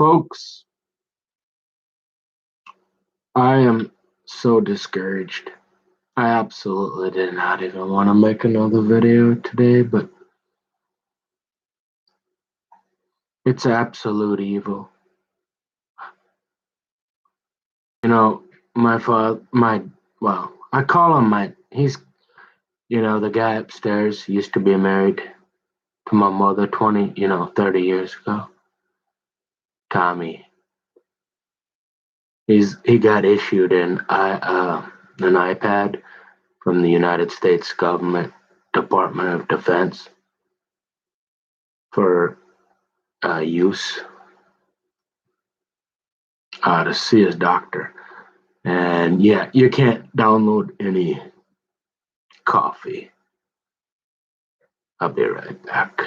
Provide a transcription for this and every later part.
Folks, I am so discouraged. I absolutely did not even want to make another video today, but it's absolute evil. You know, my father, I call him he's, the guy upstairs used to be married to my mother 30 years ago. Tommy. He got issued an iPad from the United States government Department of Defense for use to see his doctor. And yeah, you can't download any coffee. I'll be right back.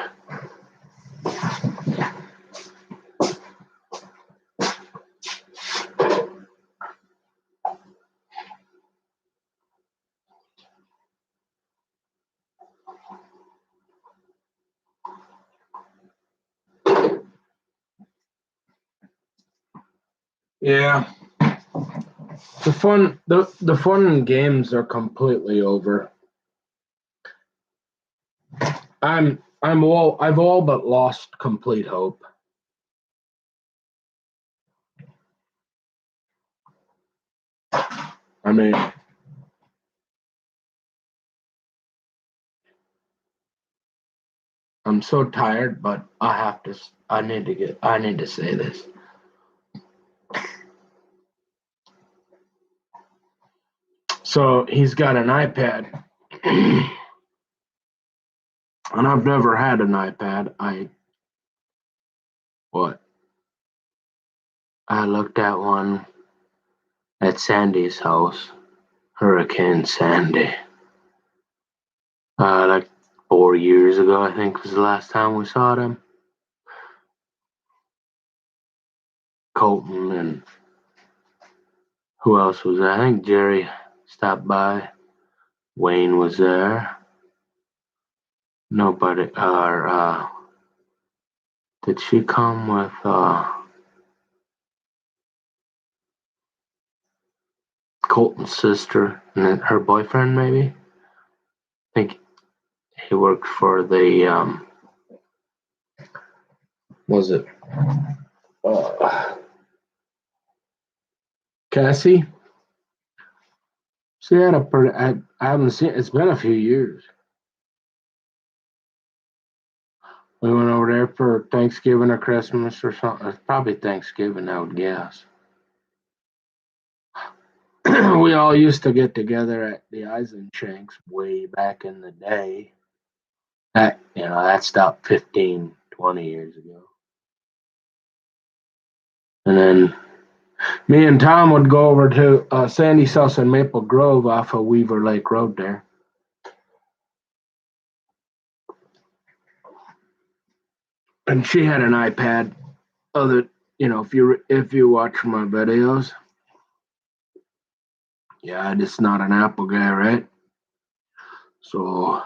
Yeah. The fun and games are completely over. I've all but lost complete hope. I mean, I'm so tired, but I need to say this. So he's got an iPad. And I've never had an iPad. I looked at one at Sandy's house, Hurricane Sandy. Like 4 years ago, I think was the last time we saw them. Colton and who else was there? I think Jerry stopped by. Wayne was there. Nobody, did she come with, Colton's sister and then her boyfriend, maybe? I think he worked for the, was it, Cassie? She had I haven't seen, it's been a few years. We went over there for Thanksgiving or Christmas or something. It's probably Thanksgiving, I would guess. We all used to get together at the Eisenchanks way back in the day. That stopped 15, 20 years ago. And then me and Tom would go over to Sandy's house in Maple Grove off of Weaver Lake Road there. And she had an iPad. If you watch my videos, yeah, I'm just not an Apple guy, right? So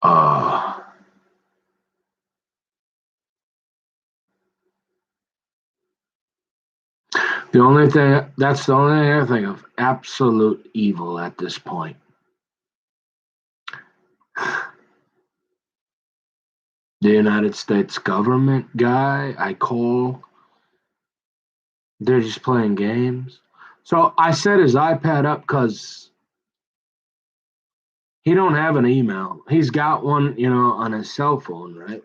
that's the only thing I think of absolute evil at this point. The United States government guy I call, they're just playing games. So I set his iPad up because he don't have an email. He's got one, on his cell phone, right?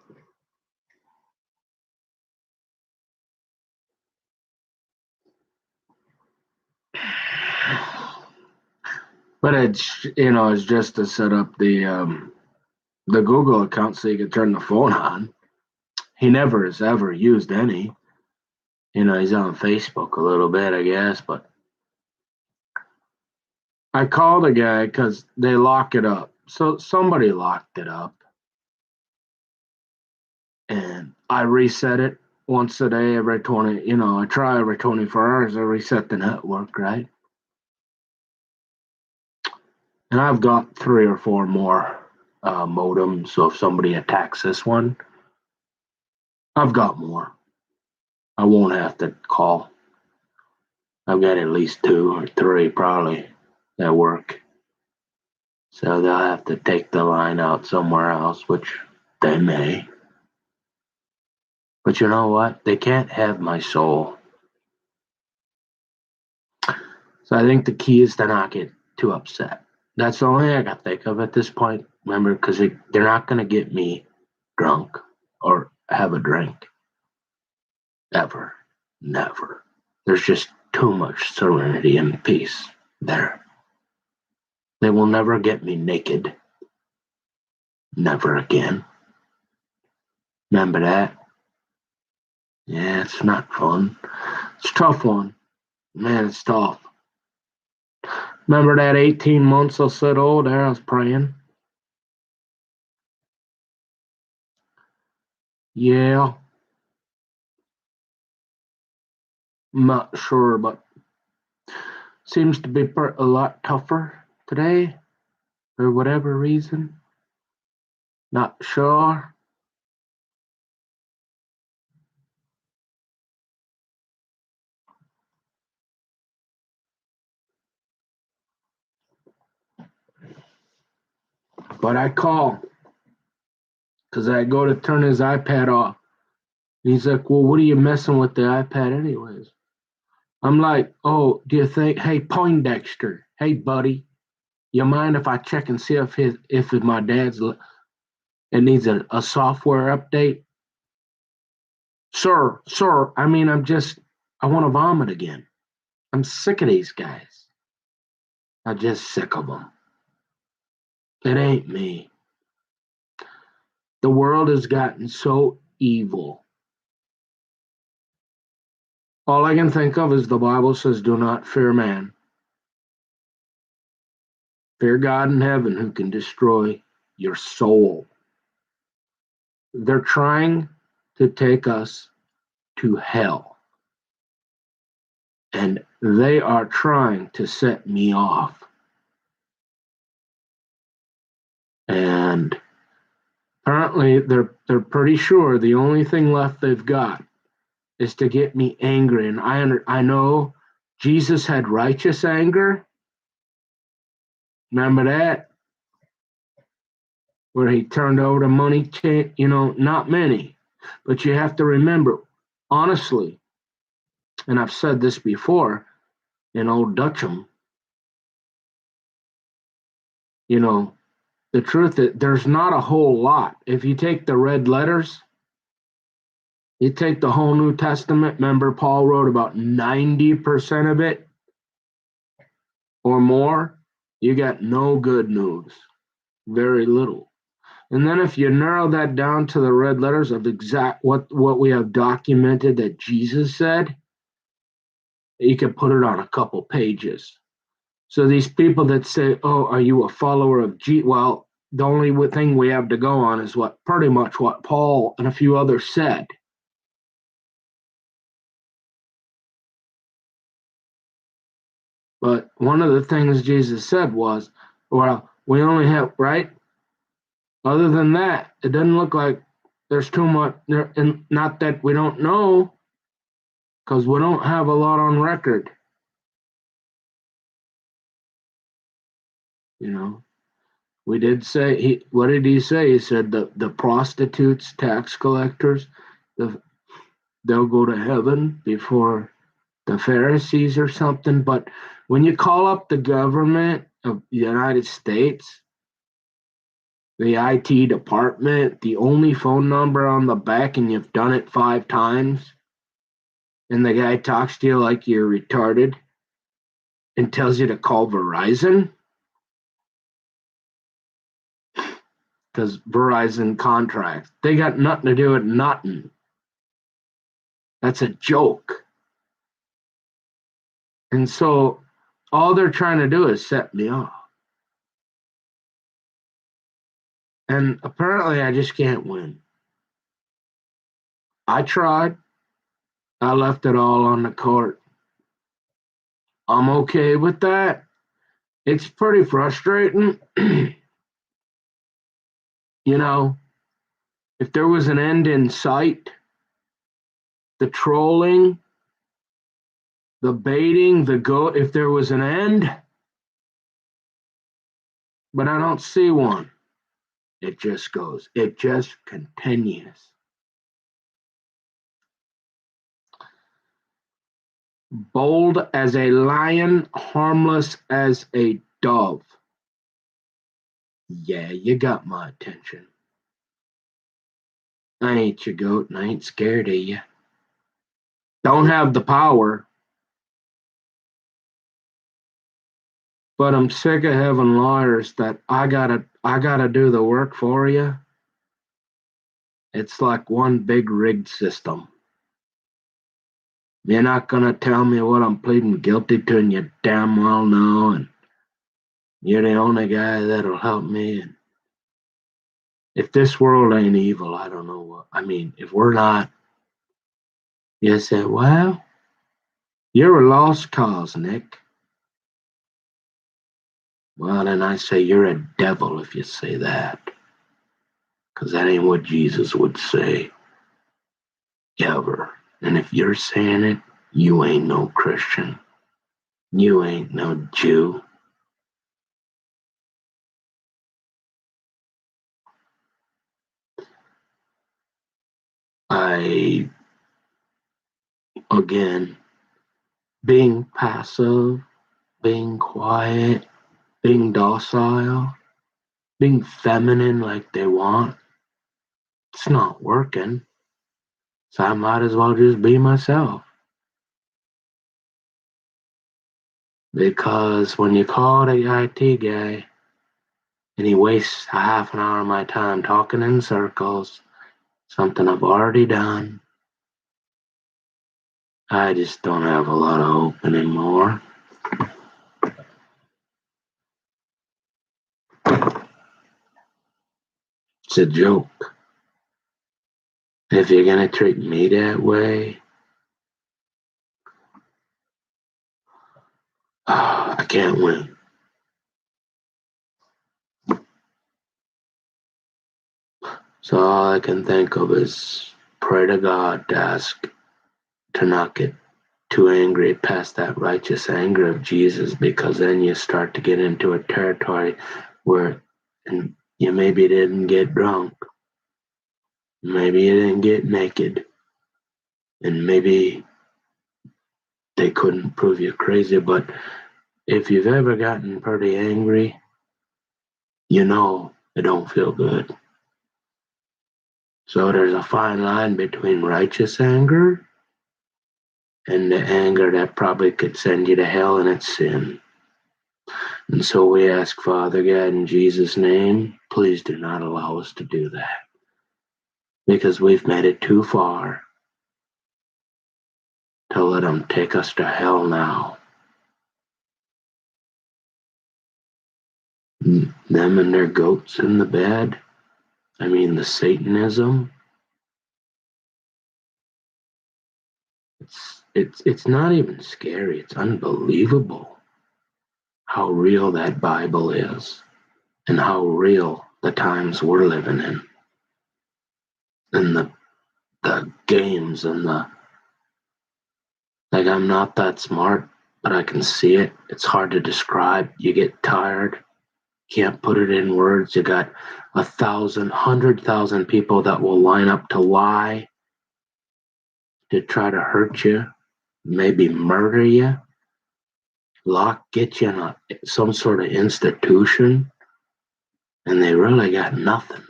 But it's just to set up the Google account so you can turn the phone on. He never has ever used any. He's on Facebook a little bit, I guess, but I called a guy because they lock it up. So somebody locked it up. And I reset it once a day, every 20, I try every 24 hours, I reset the network, right? And I've got 3 or 4 more modem. So if somebody attacks this one, I've got more. I won't have to call. I've got at least 2 or 3 probably that work. So they'll have to take the line out somewhere else, which they may. But you know what? They can't have my soul. So I think the key is to not get too upset. That's the only thing I can think of at this point. Remember, because they're not going to get me drunk or have a drink. Ever. Never. There's just too much serenity and peace there. They will never get me naked. Never again. Remember that? Yeah, it's not fun. It's a tough one. Man, it's tough. Remember that 18 months I said, oh, there I was praying? Yeah. I'm not sure, but seems to be a lot tougher today for whatever reason. Not sure. But I call because I go to turn his iPad off. And he's like, well, what are you messing with the iPad anyways? I'm like, oh, do you think, hey, Poindexter, hey, buddy, you mind if I check and see if my dad's it needs a software update? Sir, I mean, I want to vomit again. I'm sick of these guys. I'm just sick of them. It ain't me. The world has gotten so evil. All I can think of is the Bible says, do not fear man. Fear God in heaven who can destroy your soul. They're trying to take us to hell. And they are trying to set me off. And apparently they're pretty sure the only thing left they've got is to get me angry. And I know Jesus had righteous anger. Remember that? Where he turned over the money, not many. But you have to remember, honestly, and I've said this before, in Old Dutcham, the truth is there's not a whole lot. If you take the red letters, you take the whole New Testament, remember Paul wrote about 90% of it or more, you got no good news, very little. And then if you narrow that down to the red letters of exact what we have documented that Jesus said, you can put it on a couple pages. So these people that say, "Oh, are you a follower of Jesus?" Well, the only thing we have to go on is pretty much what Paul and a few others said. But one of the things Jesus said was, well, we only have, right? Other than that, it doesn't look like there's too much, and not that we don't know, because we don't have a lot on record. We did say, what did he say? He said the prostitutes, tax collectors, they'll go to heaven before the Pharisees or something. But when you call up the government of the United States, the IT department, the only phone number on the back, and you've done it 5 times, and the guy talks to you like you're retarded and tells you to call Verizon, because Verizon contracts, they got nothing to do with nothing. That's a joke. And so all they're trying to do is set me off. And apparently I just can't win. I tried. I left it all on the court. I'm okay with that. It's pretty frustrating You know, if there was an end in sight, the trolling, the baiting, if there was an end, but I don't see one. It just goes, it just continues. Bold as a lion, harmless as a dove. Yeah, you got my attention. I ain't your goat and I ain't scared of you. Don't have the power, but I'm sick of having lawyers that I gotta do the work for you. It's like one big rigged system. You're not gonna tell me what I'm pleading guilty to, and you damn well know, and you're the only guy that'll help me. And if this world ain't evil, I don't know what. I mean, if we're not, you say, well, you're a lost cause, Nick. Well, then I say you're a devil if you say that, because that ain't what Jesus would say, ever. And if you're saying it, you ain't no Christian. You ain't no Jew. Again, being passive, being quiet, being docile, being feminine like they want, it's not working. So I might as well just be myself. Because when you call the IT guy and he wastes a half an hour of my time talking in circles, something I've already done, I just don't have a lot of hope anymore. It's a joke. If you're gonna treat me that way, I can't win. So all I can think of is pray to God to ask to not get too angry past that righteous anger of Jesus, because then you start to get into a territory where you maybe didn't get drunk, maybe you didn't get naked, and maybe they couldn't prove you crazy. But if you've ever gotten pretty angry, you know it don't feel good. So there's a fine line between righteous anger and the anger that probably could send you to hell, and it's sin. And so we ask, Father God, in Jesus' name, please do not allow us to do that, because we've made it too far to let them take us to hell now. Them and their goats in the bed. I mean, the Satanism. It's not even scary. It's unbelievable how real that Bible is, and how real the times we're living in, and the games and I'm not that smart, but I can see it. It's hard to describe. You get tired. Can't put it in words. You got 1,000, 100,000 people that will line up to lie, to try to hurt you, maybe murder you, get you in some sort of institution, and they really got nothing.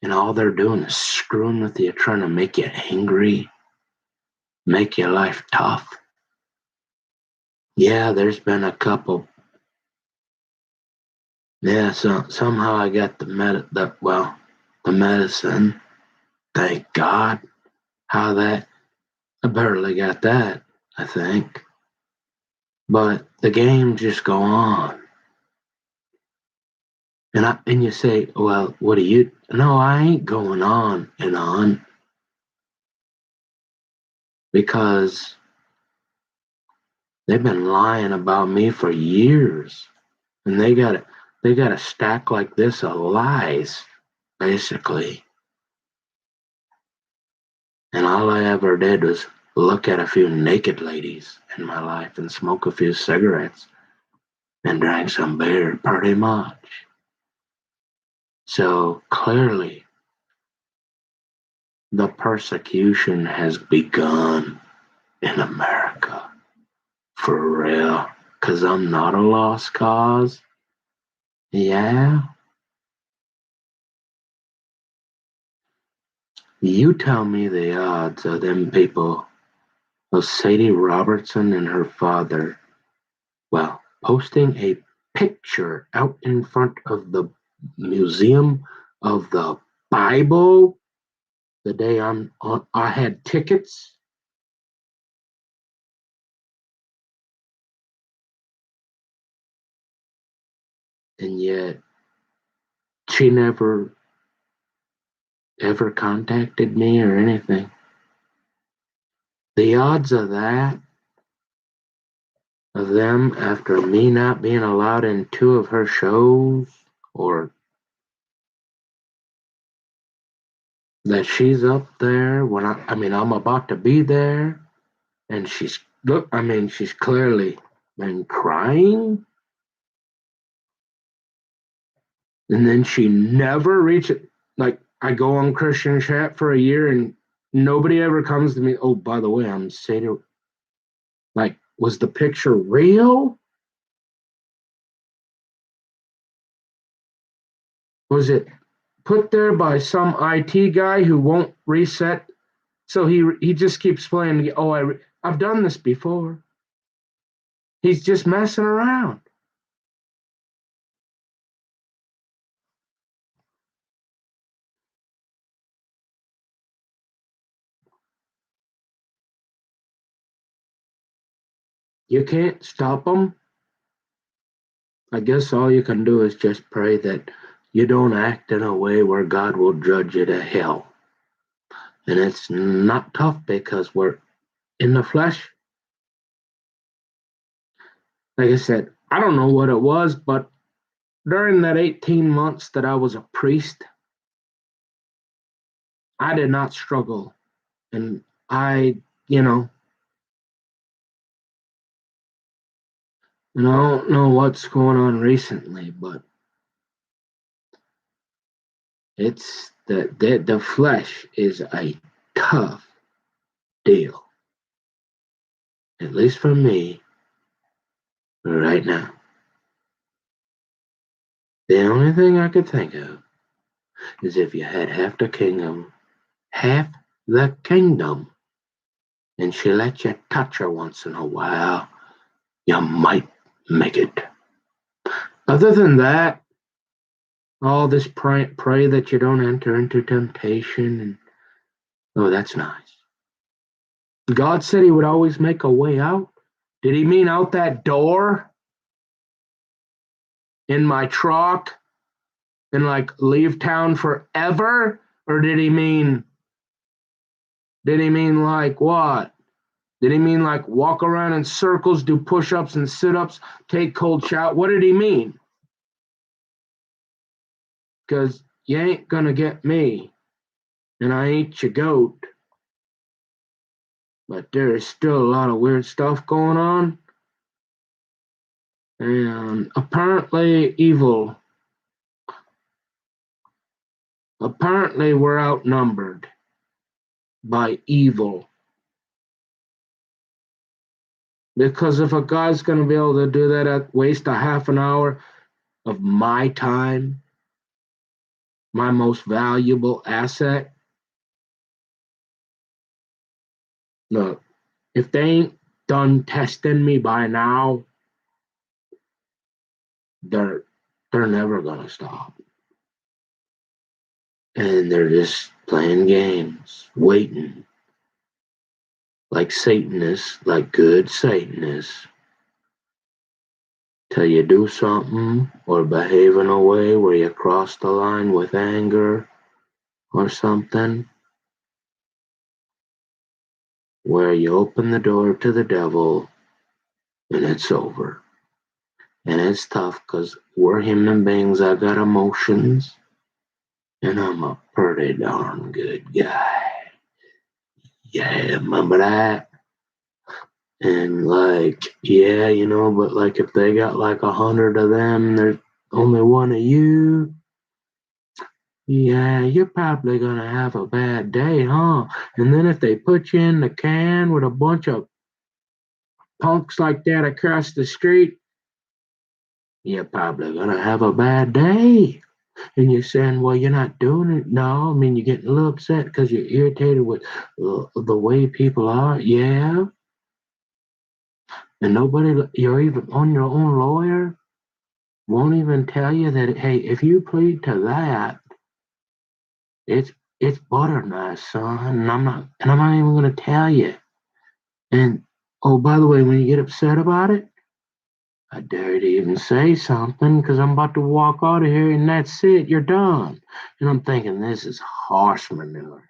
And all they're doing is screwing with you, trying to make you angry, make your life tough. Yeah, there's been a couple. Yeah, so somehow I got the medicine. Thank God. I barely got that, I think. But the game just go on. And you say, well, what do you? No, I ain't going on and on, because they've been lying about me for years, and they got a stack like this of lies. basically. And all I ever did was look at a few naked ladies in my life and smoke a few cigarettes and drank some beer, pretty much. So clearly, the persecution has begun in America. For real. Because I'm not a lost cause. Yeah. You tell me the odds of them people, of Sadie Robertson and her father, well, posting a picture out in front of the Museum of the Bible the day I had tickets. And yet she never ever contacted me or anything. The odds of that, of them after me not being allowed in two of her shows, or that she's up there when I mean, I'm about to be there, and she's clearly been crying, and then she never reaches. Like, I go on Christian chat for a year, and nobody ever comes to me. Oh, by the way, I'm Sadie. Like, was the picture real? Was it put there by some IT guy who won't reset? So he just keeps playing. Oh, I've done this before. He's just messing around. You can't stop him. I guess all you can do is just pray that you don't act in a way where God will judge you to hell. And it's not tough because we're in the flesh. Like I said, I don't know what it was, but during that 18 months that I was a priest, I did not struggle. And you know, and I don't know what's going on recently, but it's the flesh is a tough deal, at least for me right now. The only thing I could think of is if you had half the kingdom, and she let you touch her once in a while, you might make it. Other than that, all this pray that you don't enter into temptation, and oh, that's nice. God said He would always make a way out. Did He mean out that door in my truck and like leave town forever, or did He mean like what? Did He mean like walk around in circles, do push-ups and sit-ups, take cold shower? What did He mean? Because you ain't gonna get me, and I ain't your goat. But there is still a lot of weird stuff going on, and apparently we're outnumbered by evil. Because if a guy's going to be able to do that at waste a half an hour of my time, my most valuable asset, look, if they ain't done testing me by now, they're they're never gonna stop. And they're just playing games, waiting. Like Satanists, like good Satanists, till you do something or behave in a way where you cross the line with anger or something, where you open the door to the devil and it's over. And it's tough because we're human beings. I got emotions. And I'm a pretty darn good guy. Yeah, remember that? And like, yeah, but like if they got like 100 of them, and there's only one of you, yeah, you're probably gonna have a bad day, huh? And then if they put you in the can with a bunch of punks like that across the street, you're probably gonna have a bad day. And you're saying, well, you're not doing it. No, I mean, you're getting a little upset because you're irritated with the way people are. Yeah. And nobody, you're even on your own lawyer, won't even tell you that, hey, if you plead to that, it's it's butter knife, son. And I'm not even gonna tell you. And oh, by the way, when you get upset about it, I dare you to even say something because I'm about to walk out of here and that's it, you're done. And I'm thinking this is horse manure.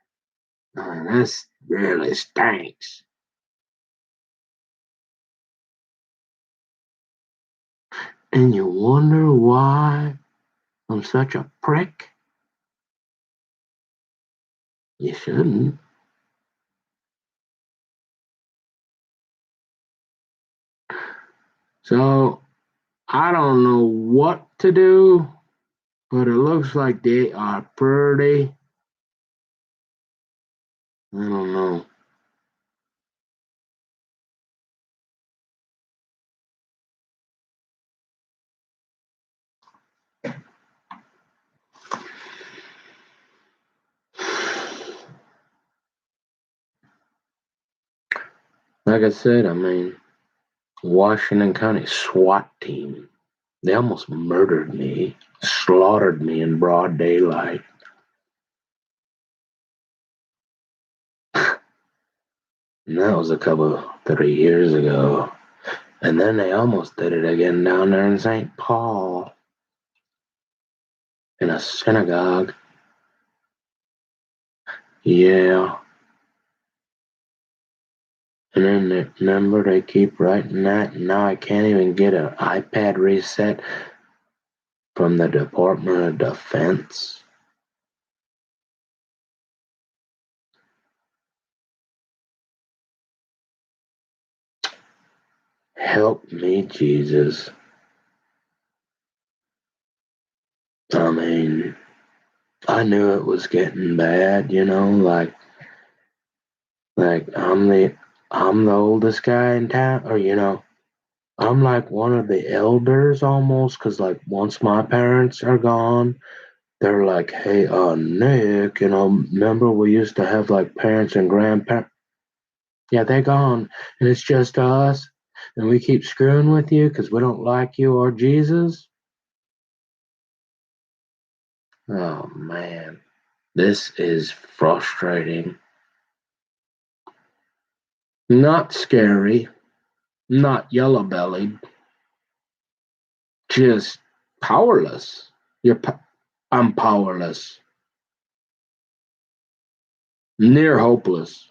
This really stinks. And you wonder why I'm such a prick? You shouldn't. So I don't know what to do, but it looks like they are pretty. I don't know. Like I said, I mean, Washington County SWAT team. They almost murdered me, slaughtered me in broad daylight. And that was a couple, 3 years ago. And then they almost did it again down there in St. Paul in a synagogue. Yeah. And then remember they keep writing that, and now I can't even get an iPad reset from the Department of Defense. Help me, Jesus. I mean, I knew it was getting bad, like I'm the oldest guy in town, or I'm like one of the elders almost, because like once my parents are gone, they're like, hey, Nick, remember we used to have like parents and grandparents. Yeah, they're gone, and it's just us, and we keep screwing with you because we don't like you or Jesus. Oh man, this is frustrating. Not scary, not yellow bellied, just powerless. I'm powerless, near hopeless.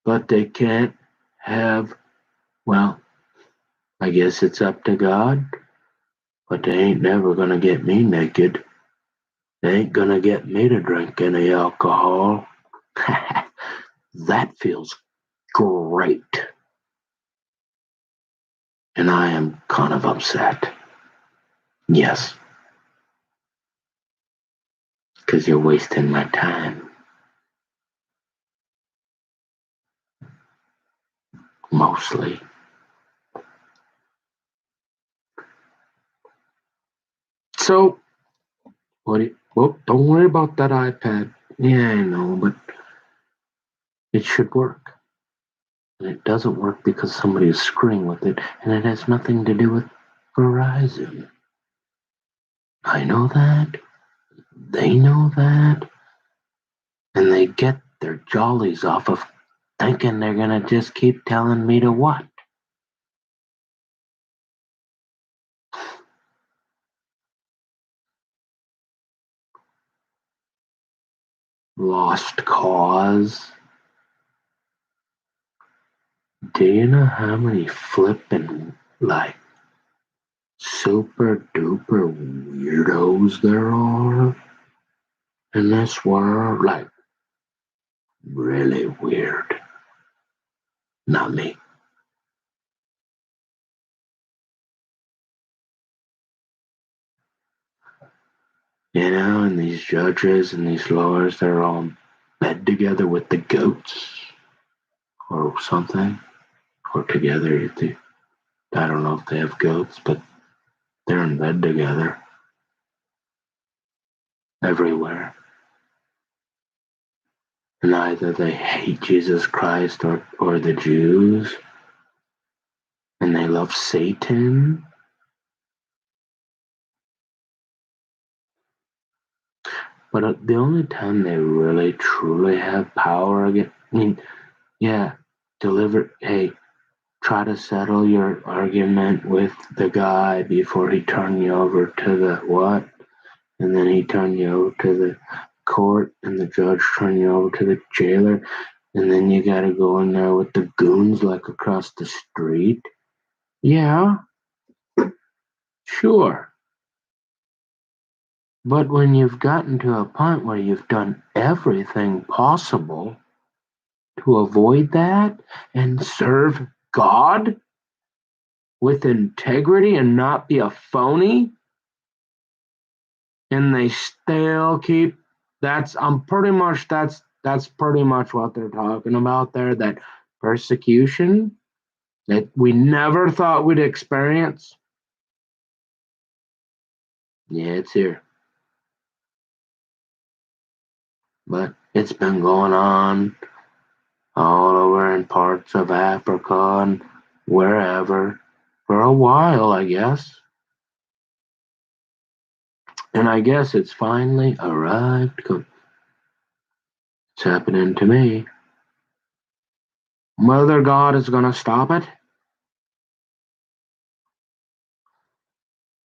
But they can't have, well, I guess it's up to God, but they ain't never gonna get me naked. They ain't gonna get me to drink any alcohol. That feels great. And I am kind of upset. Yes, because you're wasting my time. Mostly. So, well, don't worry about that iPad. Yeah, I know, but it should work. And it doesn't work because somebody is screwing with it, and it has nothing to do with Verizon. I know that. They know that. And they get their jollies off of thinking they're gonna just keep telling me to what? Lost cause. Do you know how many flipping like super duper weirdos there are in this world. Like, really weird. Not me. And these judges and these lawyers, they're all in bed together with the goats or something. Or together. I don't know if they have goats, but they're in bed together everywhere. And either they hate Jesus Christ or the Jews, and they love Satan. But the only time they really truly have power again, I mean, yeah, try to settle your argument with the guy before he turned you over to the what? And then he turned you over to the court, and the judge turned you over to the jailer, and then you gotta go in there with the goons like across the street. Yeah, sure. But when you've gotten to a point where you've done everything possible to avoid that and serve God with integrity and not be a phony, and they still keep that's pretty much what they're talking about there, that persecution that we never thought we'd experience. Yeah, it's here. But it's been going on all over in parts of Africa and wherever for a while, I guess. And I guess it's finally arrived. It's happening to me. Whether God is going to stop it.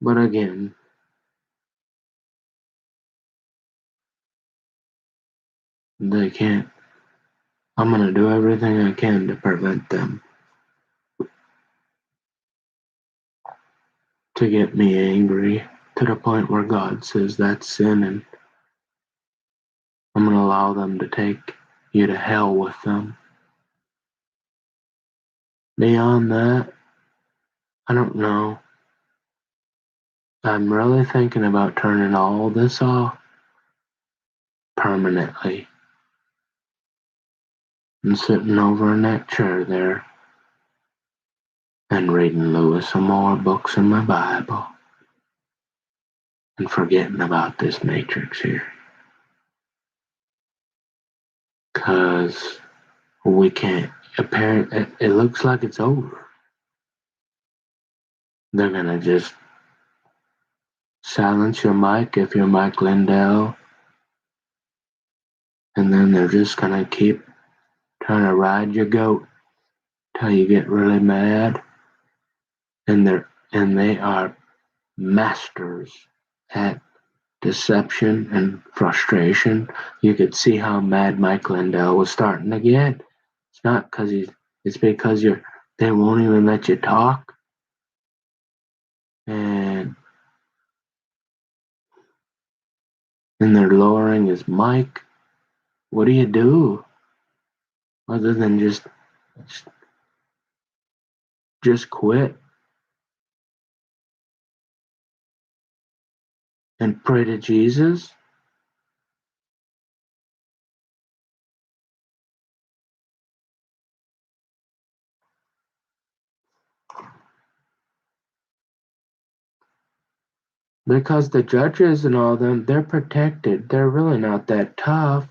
But again, they can't. I'm going to do everything I can to prevent them. To get me angry to the point where God says that's sin, and I'm going to allow them to take you to hell with them. Beyond that, I don't know. I'm really thinking about turning all this off permanently and sitting over in that chair there and reading Lewis some more books in my Bible and forgetting about this matrix here. Because we can't, apparently, it looks like it's over. They're going to just silence your mic if you're Mike Lindell, and then they're just going to keep trying to ride your goat till you get really mad. And they are masters at deception and frustration. You could see how mad Mike Lindell was starting to get. It's not because it's because they won't even let you talk. And they're lowering his mic. What do you do other than just quit and pray to Jesus? Because the judges and all them, they're protected. They're really not that tough.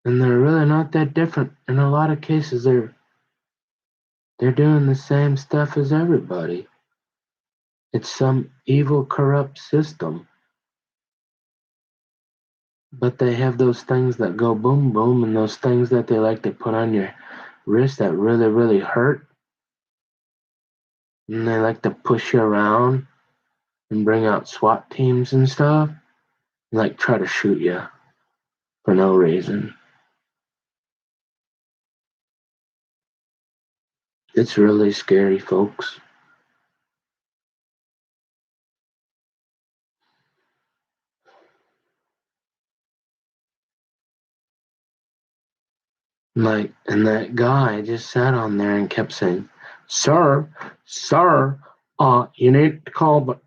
And they're really not that different. In a lot of cases, they're doing the same stuff as everybody. It's some evil, corrupt system. But they have those things that go boom, boom, and those things that they like to put on your wrist that really, really hurt. And they like to push you around and bring out SWAT teams and stuff. And like try to shoot you for no reason. It's really scary, folks. Like, and that guy just sat on there and kept saying, "Sir, sir, you need to call," but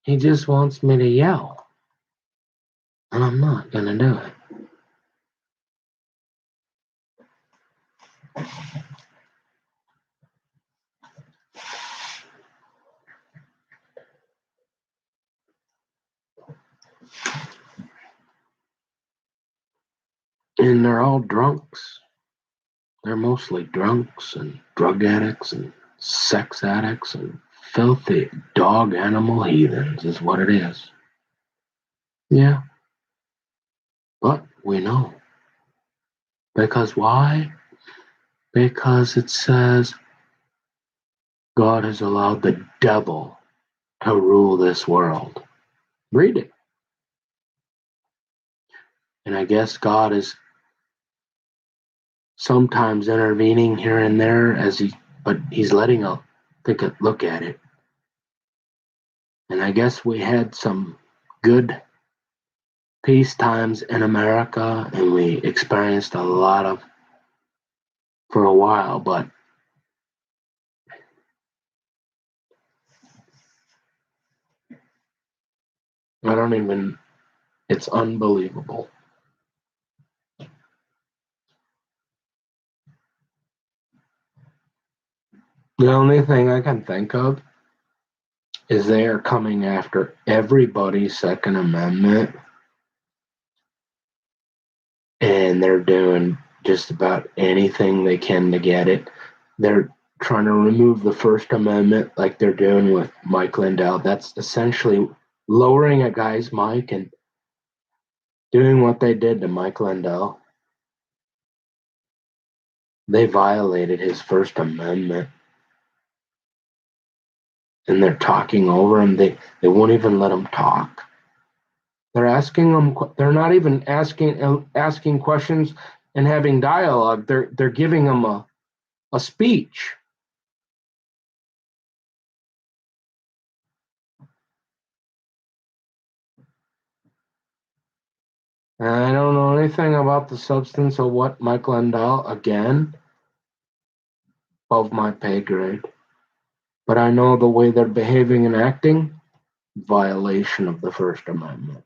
he just wants me to yell, and I'm not gonna do it. And they're all drunks. They're mostly drunks and drug addicts and sex addicts and filthy dog animal heathens, is what it is. Yeah, but we know. Because why? Because it says God has allowed the devil to rule this world. Read it. And I guess God is sometimes intervening here and there but he's letting us take a look at it. And I guess we had some good peace times in America, and we experienced a lot of for a while, but I don't even, it's unbelievable. The only thing I can think of is they are coming after everybody's Second Amendment, and they're doing just about anything they can to get it. They're trying to remove the First Amendment like they're doing with Mike Lindell. That's essentially lowering a guy's mic and doing what they did to Mike Lindell. They violated his First Amendment, and they're talking over him. They won't even let him talk. They're asking them. They're not even asking questions and having dialogue. They're giving him a speech. And I don't know anything about the substance of what Mike Lindell, again, above my pay grade. But I know the way they're behaving and acting, violation of the First Amendment.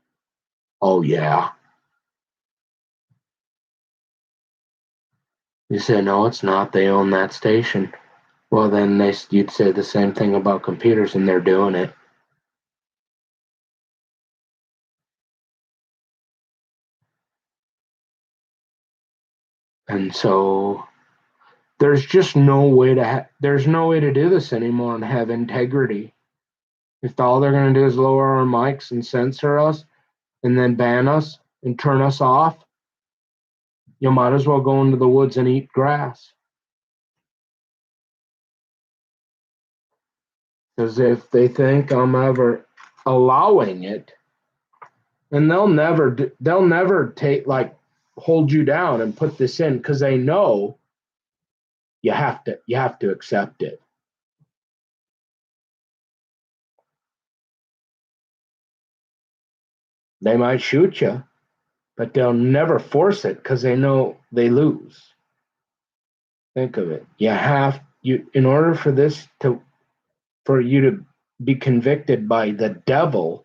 Oh, yeah. You say, no, it's not. They own that station. Well, then you'd say the same thing about computers, and they're doing it. And so there's just no way there's no way to do this anymore and have integrity. If all they're going to do is lower our mics and censor us and then ban us and turn us off, you might as well go into the woods and eat grass. Because if they think I'm ever allowing it, then they'll never take, like, hold you down and put this in, because they know you have to accept it. They might shoot you, but they'll never force it because they know they lose. Think of it. In order for you to be convicted by the devil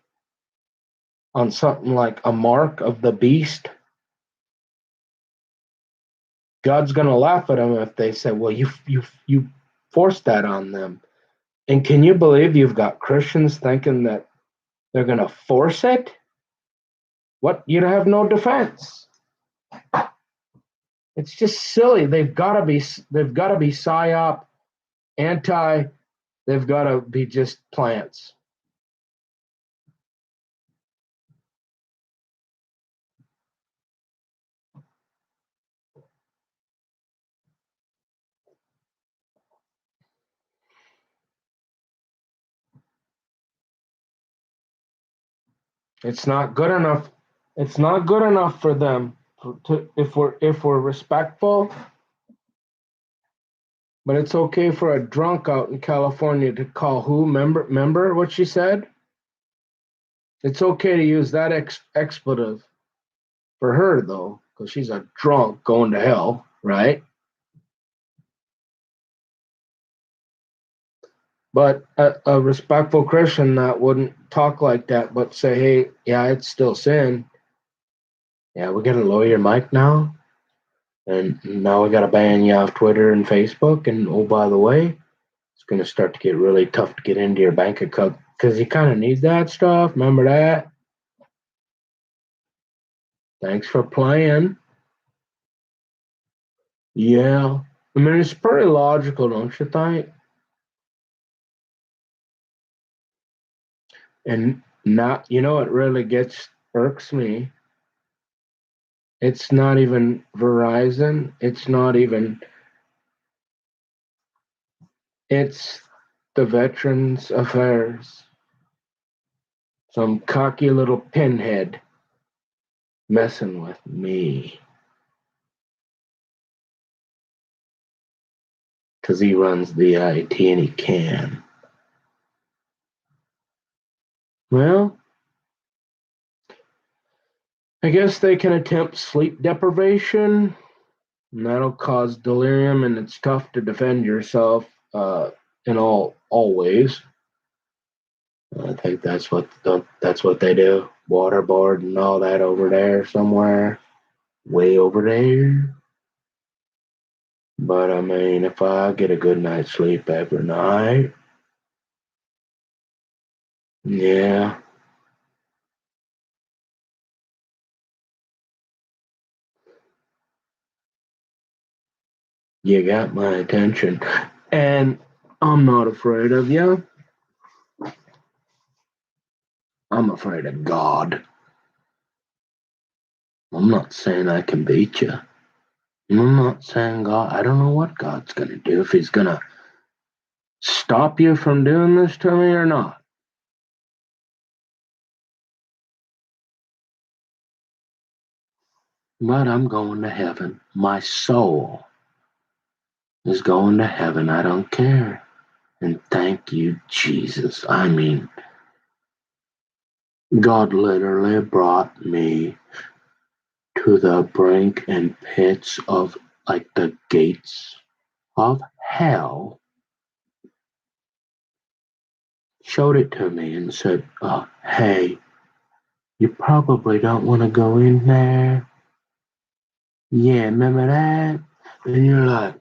on something like a mark of the beast, God's going to laugh at them if they say, well, you forced that on them. And can you believe you've got Christians thinking that they're going to force it? What? You have no defense. It's just silly. They've got to be psyop, anti. They've got to be just plants. It's not good enough. It's not good enough for them if we're respectful. But it's okay for a drunk out in California to call who? Remember what she said? It's okay to use that expletive for her, though, because she's a drunk going to hell, right? But a respectful Christian that wouldn't talk like that, but say, hey, yeah, it's still sin. Yeah, we got to lower your mic now. And now we got to ban you off Twitter and Facebook. And oh, by the way, it's going to start to get really tough to get into your bank account because you kind of need that stuff. Remember that? Thanks for playing. Yeah. I mean, it's pretty logical, don't you think? And not, it really irks me. It's not even Verizon. It's the Veterans Affairs. Some cocky little pinhead messing with me. Because he runs the IT and he can. Well, I guess they can attempt sleep deprivation, and that'll cause delirium, and it's tough to defend yourself in all ways. I think that's what they do. Waterboard and all that over there somewhere, way over there. But I mean, if I get a good night's sleep every night, yeah, you got my attention. And I'm not afraid of you. I'm afraid of God. I'm not saying I can beat you. I'm not saying God. I don't know what God's going to do, if he's going to stop you from doing this to me or not. But I'm going to heaven. My soul is going to heaven. I don't care. And thank you, Jesus. I mean, God literally brought me to the brink and pits of, like, the gates of hell, showed it to me and said, hey, you probably don't want to go in there. Yeah, remember that? And you're like,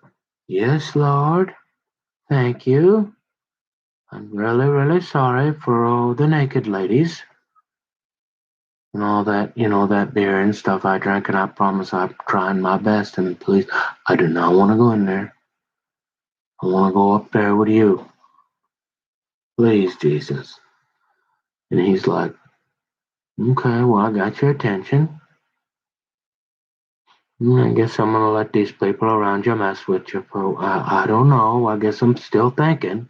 yes, Lord, thank you. I'm really, really sorry for all the naked ladies and all that, that beer and stuff I drank, and I promise I'm trying my best. And please, I do not want to go in there. I want to go up there with you. Please, Jesus. And he's like, okay, well, I got your attention. I guess I'm going to let these people around you mess with you. I don't know. I guess I'm still thinking.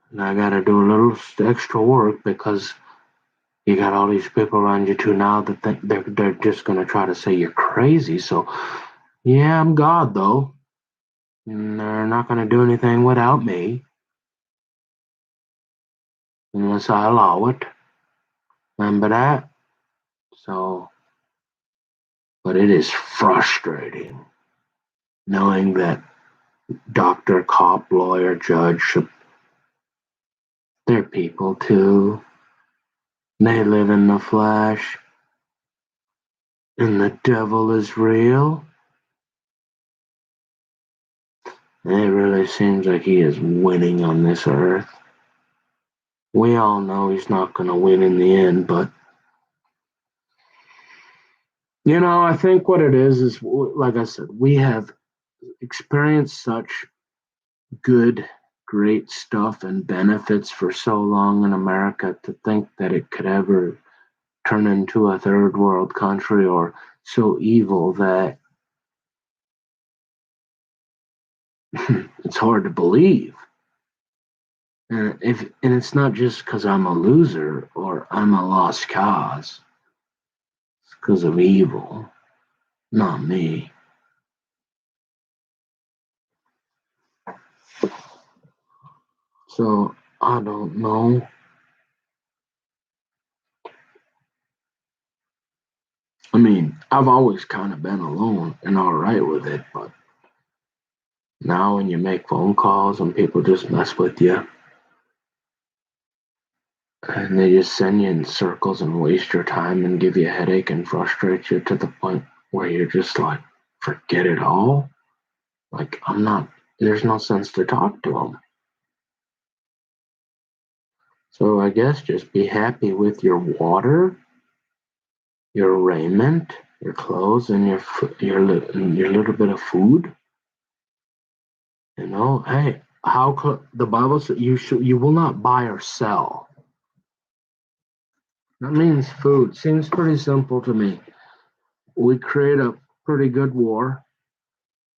And I got to do a little extra work because you got all these people around you too now that think they're just going to try to say you're crazy. So, yeah, I'm God, though. And they're not going to do anything without me unless I allow it. Remember that? So, but it is frustrating knowing that doctor, cop, lawyer, judge, they're people too. They live in the flesh, and the devil is real. And it really seems like he is winning on this earth. We all know he's not going to win in the end, but I think what it is like I said, we have experienced such good, great stuff and benefits for so long in America to think that it could ever turn into a third world country or so evil that it's hard to believe. And it's not just because I'm a loser or I'm a lost cause. It's because of evil, not me. So I don't know. I've always kind of been alone and all right with it, but now when you make phone calls and people just mess with you and they just send you in circles and waste your time and give you a headache and frustrate you to the point where you're just like, forget it all. Like, there's no sense to talk to them. So I guess just be happy with your water, your raiment, your clothes, and your little bit of food. Hey, the Bible says you will not buy or sell. That means food. Seems pretty simple to me. We create a pretty good war,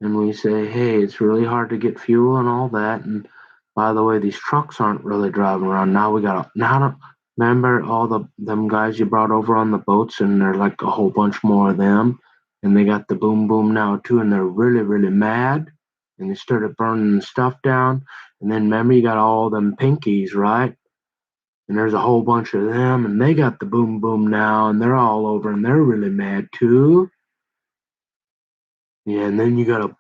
and we say, hey, it's really hard to get fuel and all that. And by the way, these trucks aren't really driving around. Now we got now. Remember all them guys you brought over on the boats, and there's like a whole bunch more of them, and they got the boom boom now too, and they're really really mad, and they started burning stuff down. And then remember you got all them pinkies, right? And there's a whole bunch of them, and they got the boom boom now, and they're all over, and they're really mad too. Yeah, and then you got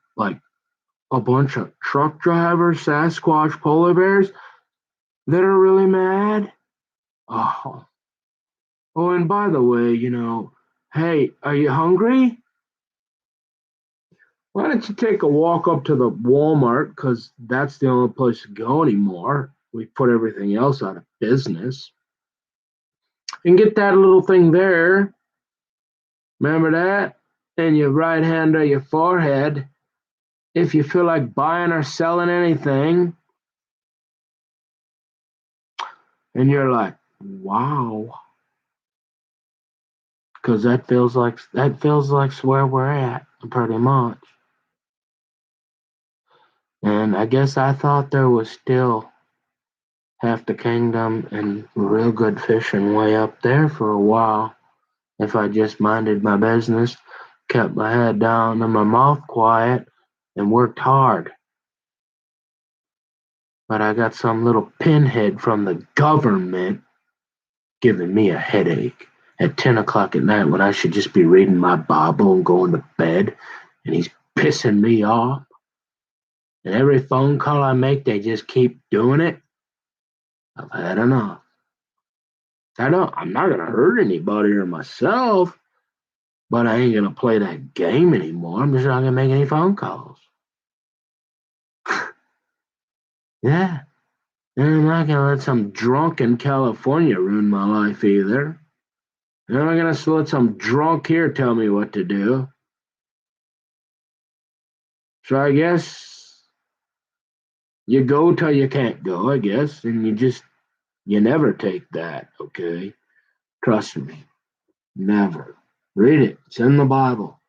a bunch of truck drivers, Sasquatch, polar bears that are really mad. Oh, oh, and by the way, hey, are you hungry? Why don't you take a walk up to the Walmart? Because that's the only place to go anymore. We put everything else out of business. And get that little thing there. Remember that? In your right hand or your forehead. If you feel like buying or selling anything, and you're like, wow. Because that feels like where we're at, pretty much. And I guess I thought there was still half the kingdom and real good fishing way up there for a while. If I just minded my business, kept my head down and my mouth quiet, and worked hard. But I got some little pinhead from the government giving me a headache at 10 o'clock at night when I should just be reading my Bible and going to bed, and he's pissing me off. And every phone call I make, they just keep doing it. I've had enough. I'm not gonna hurt anybody or myself, but I ain't gonna play that game anymore. I'm just not gonna make any phone calls. Yeah. And I'm not gonna let some drunk in California ruin my life either. I'm not gonna let some drunk here tell me what to do. So I guess you go till you can't go, I guess, and you never take that, okay? Trust me. Never. Read it. It's in the Bible.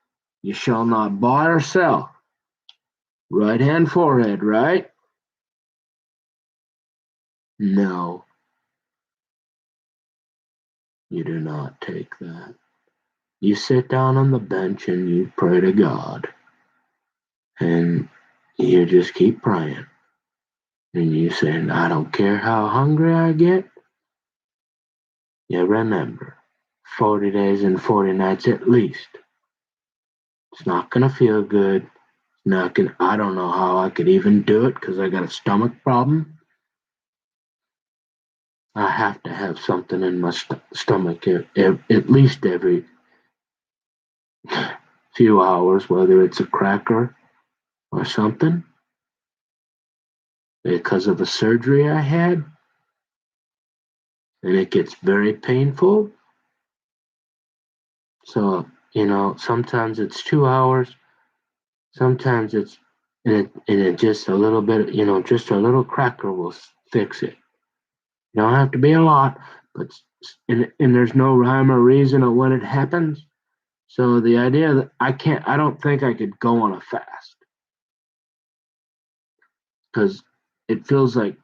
You shall not buy or sell. Right hand forehead, right? No, you do not take that. You sit down on the bench and you pray to God. And you just keep praying. And you say, I don't care how hungry I get. You remember, 40 days and 40 nights at least. It's not going to feel good. I don't know how I could even do it because I got a stomach problem. I have to have something in my stomach at least every few hours, whether it's a cracker or something, because of a surgery I had, and it gets very painful. So, sometimes it's 2 hours, sometimes it's, and it just a little bit, just a little cracker will fix it. You don't have to be a lot, but, and there's no rhyme or reason of when it happens. So the idea that I don't think I could go on a fast because it feels like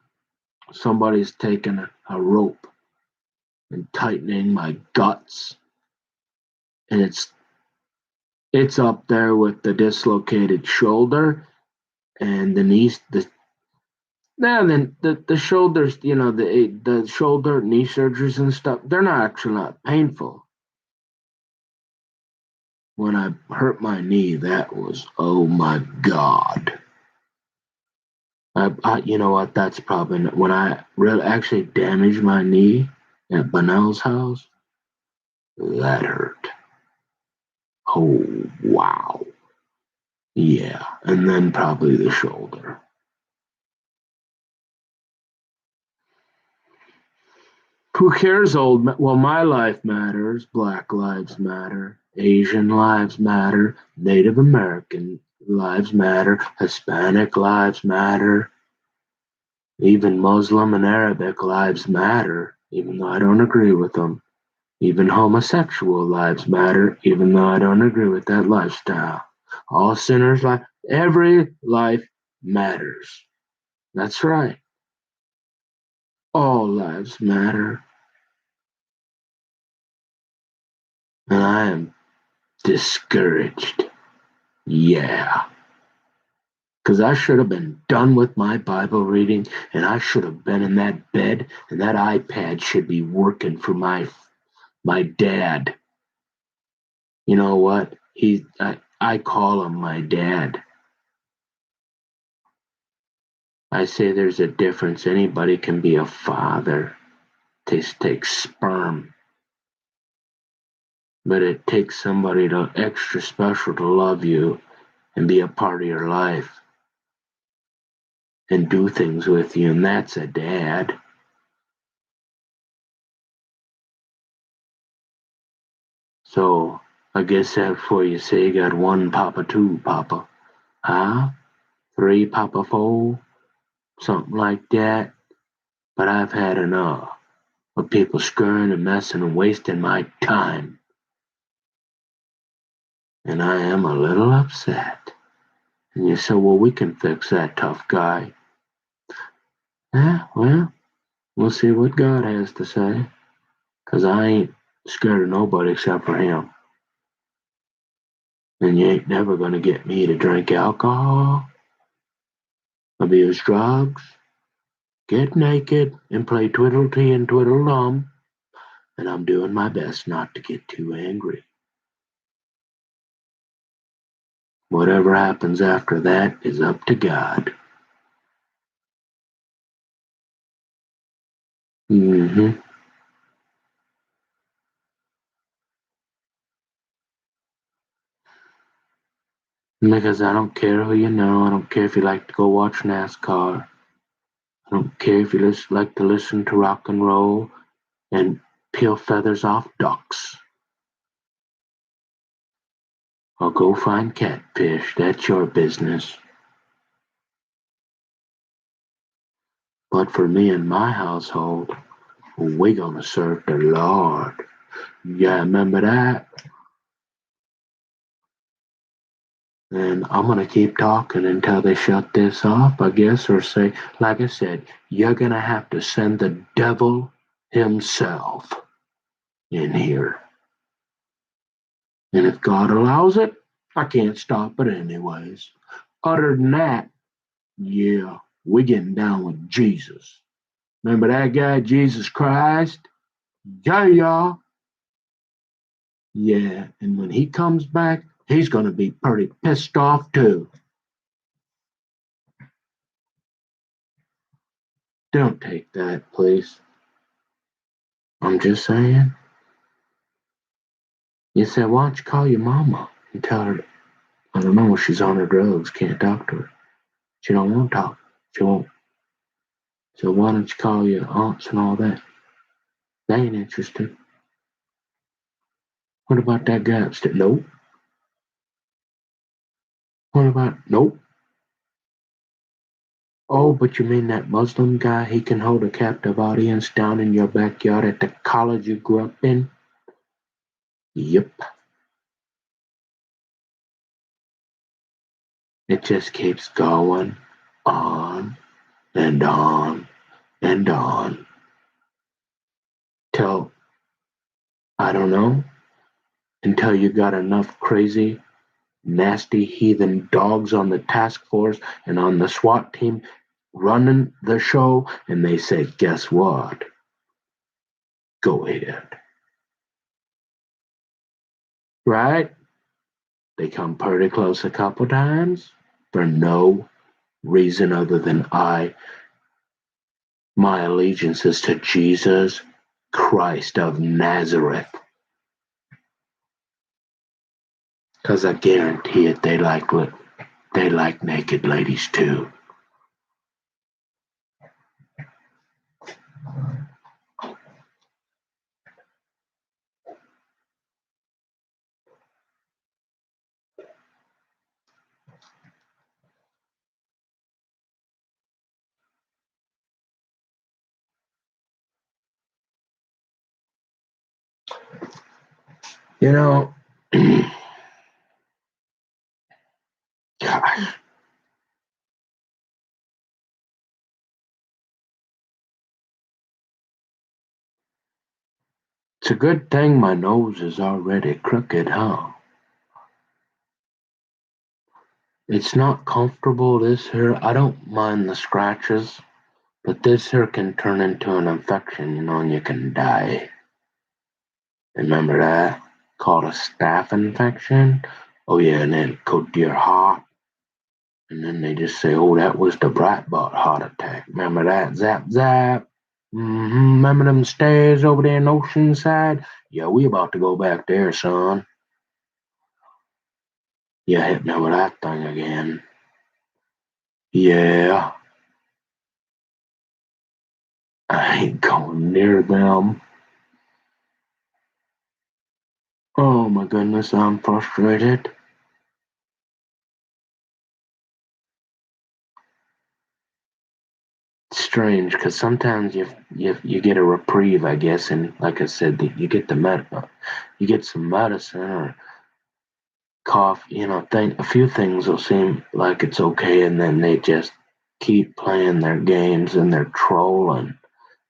somebody's taking a rope and tightening my guts, and it's up there with the dislocated shoulder and the knees. Then the shoulders, the shoulder knee surgeries and stuff. They're not actually not painful. when I hurt my knee, that was, oh my God. You know what? That's probably when I really actually damaged my knee at Bunnell's house. That hurt. Oh, wow. Yeah. And then probably the shoulder. Who cares, old man? Well, my life matters. Black lives matter. Asian lives matter. Native American lives matter. Hispanic lives matter. Even Muslim and Arabic lives matter, even though I don't agree with them. Even homosexual lives matter, even though I don't agree with that lifestyle. All sinners' life, every life matters. That's right. All lives matter. And I am discouraged. Yeah. Because I should have been done with my Bible reading and I should have been in that bed and that iPad should be working for my dad. You know what? I call him my dad. I say there's a difference. Anybody can be a father. It takes sperm. But it takes somebody extra special to love you and be a part of your life and do things with you, and that's a dad. So I guess that before you say you got one papa, two papa, huh? Three papa, four, something like that. But I've had enough of people screwing and messing and wasting my time. And I am a little upset. And you say, well, we can fix that, tough guy. Yeah, well, we'll see what God has to say. Because I ain't scared of nobody except for him. And you ain't never going to get me to drink alcohol, abuse drugs, get naked, and play twiddle-tee and twiddle-dum. And I'm doing my best not to get too angry. Whatever happens after that is up to God. Mm-hmm. Because I don't care who you know. I don't care if you like to go watch NASCAR. I don't care if you like to listen to rock and roll and peel feathers off ducks. Or go find catfish. That's your business. But for me and my household, we're going to serve the Lord. Yeah, remember that? And I'm going to keep talking until they shut this off, I guess, or say, like I said, you're going to have to send the devil himself in here. And if God allows it, I can't stop it anyways. Other than that, yeah, we're getting down with Jesus. Remember that guy, Jesus Christ? Yeah, y'all. Yeah, and when he comes back, he's going to be pretty pissed off too. Don't take that, please. I'm just saying. You said, why don't you call your mama and tell her, I don't know, she's on her drugs, can't talk to her. She don't want to talk. She won't. So why don't you call your aunts and all that? They ain't interested. What about that guy upstairs? Nope. What about, nope. Oh, but you mean that Muslim guy, he can hold a captive audience down in your backyard at the college you grew up in? Yep. It just keeps going on and on and on till, I don't know, until you got enough crazy, nasty, heathen dogs on the task force and on the SWAT team running the show, and they say, guess what? Go ahead. Right? They come pretty close a couple times for no reason other than my allegiance is to Jesus Christ of Nazareth. Because I guarantee it, they like naked ladies too. You know, gosh, it's a good thing my nose is already crooked, huh? It's not comfortable, this here. I don't mind the scratches, but this here can turn into an infection, and you can die. Remember that? Called a staph infection? Oh, yeah, and then it go to your heart. And then they just say, oh, that was the Breitbart heart attack. Remember that? Zap, zap. Remember them stairs over there in Oceanside? Yeah, we about to go back there, son. You hit me with that thing again. Yeah. I ain't going near them. Oh my goodness, I'm frustrated. It's strange because sometimes you get a reprieve, I guess, and like I said, you get you get some medicine or cough, a few things will seem like it's okay, and then they just keep playing their games and they're trolling,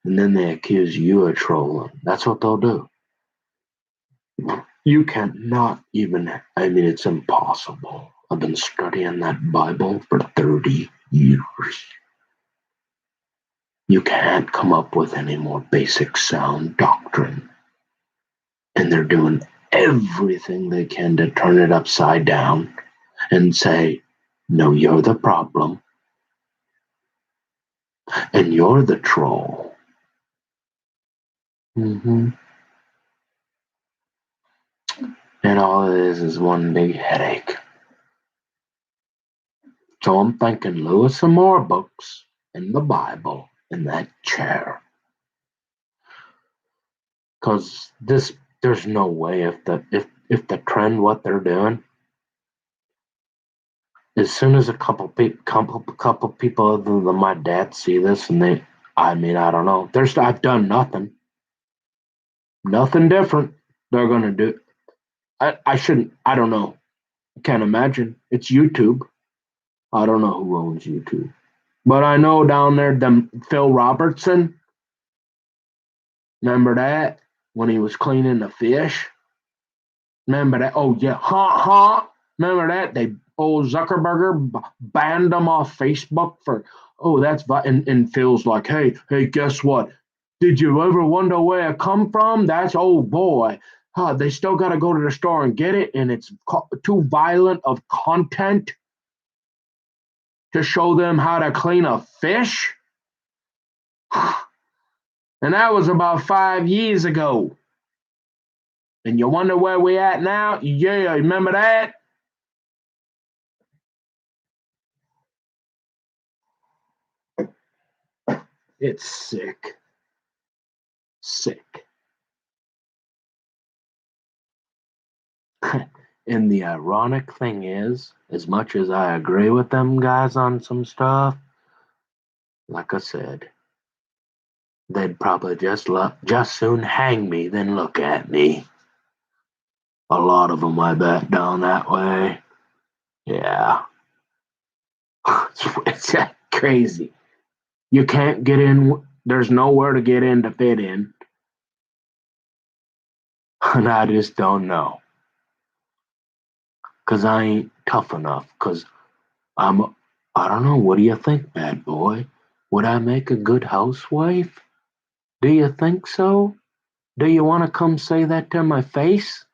and then they accuse you of trolling. That's what they'll do. You cannot even, I mean, it's impossible. I've been studying that Bible for 30 years. You can't come up with any more basic sound doctrine. And they're doing everything they can to turn it upside down and say, no, you're the problem. And you're the troll. Mm-hmm. And all it is one big headache. So I'm thinking Lewis some more books in the Bible in that chair. Because there's no way if the trend what they're doing, as soon as a couple people other than my dad see this, and I mean, I don't know, I've done nothing different. They're gonna do. I shouldn't. I don't know. I can't imagine. It's YouTube. I don't know who owns YouTube, but I know down there, Phil Robertson. Remember that when he was cleaning the fish? Remember that? Oh yeah, ha. Remember that? Old Zuckerberg banned him off Facebook for. Oh, that's and Phil's like, hey, guess what? Did you ever wonder where it come from? That's oh boy. They still got to go to the store and get it, and it's too violent of content to show them how to clean a fish. And that was about 5 years ago. And you wonder where we at now? Yeah, remember that? It's sick. Sick. And the ironic thing is, as much as I agree with them guys on some stuff, like I said, they'd probably just soon hang me than look at me. A lot of them, I bet, down that way. Yeah. It's crazy. You can't get in. There's nowhere to get in to fit in. And I just don't know. Because I ain't tough enough. Because I don't know. What do you think, bad boy? Would I make a good housewife? Do you think so? Do you want to come say that to my face?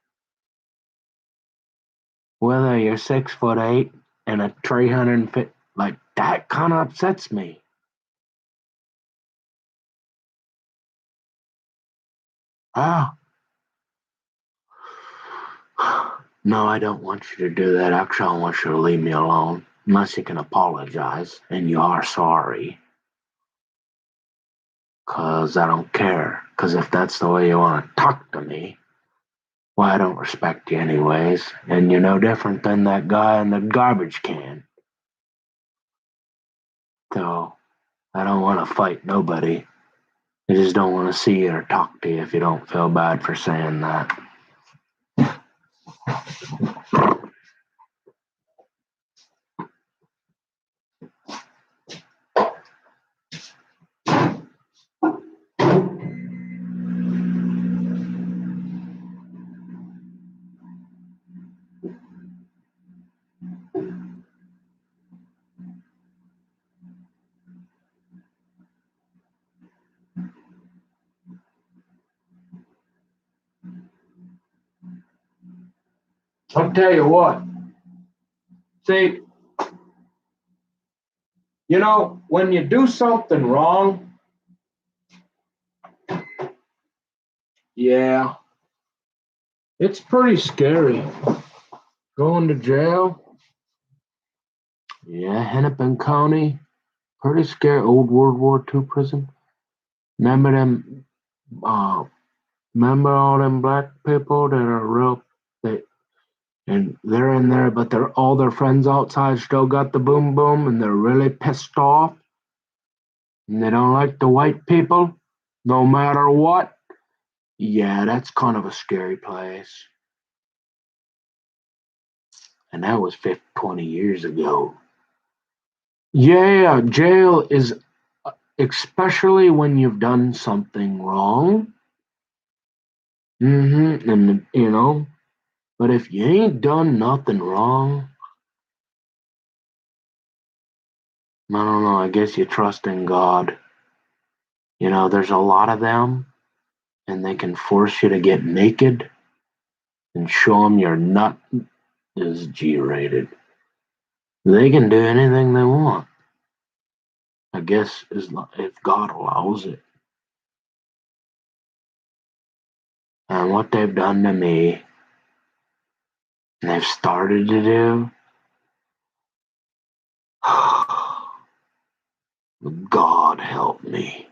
Whether you're 6'8" and a 350, like that kind of upsets me. Ah, no, I don't want you to do that. Actually, I want you to leave me alone. Unless you can apologize and you are sorry. Because I don't care. Because if that's the way you want to talk to me, well, I don't respect you anyways. And you're no different than that guy in the garbage can. So I don't want to fight nobody. I just don't want to see you or talk to you if you don't feel bad for saying that. I'll tell you what. See, when you do something wrong, yeah, it's pretty scary. Going to jail, yeah, Hennepin County, pretty scary. Old World War II prison. Remember them? Uh, remember all them black people that are real? They and they're in there, but they're all their friends outside still got the boom boom, and they're really pissed off, and they don't like the white people, no matter what. Yeah, that's kind of a scary place. And that was 20 years ago. Yeah, jail is especially when you've done something wrong. And but if you ain't done nothing wrong, I don't know. I guess you trust in God. There's a lot of them, and they can force you to get naked and show them your nut is G-rated. They can do anything they want. I guess if God allows it. And what they've done to me, and they've started to do, God help me.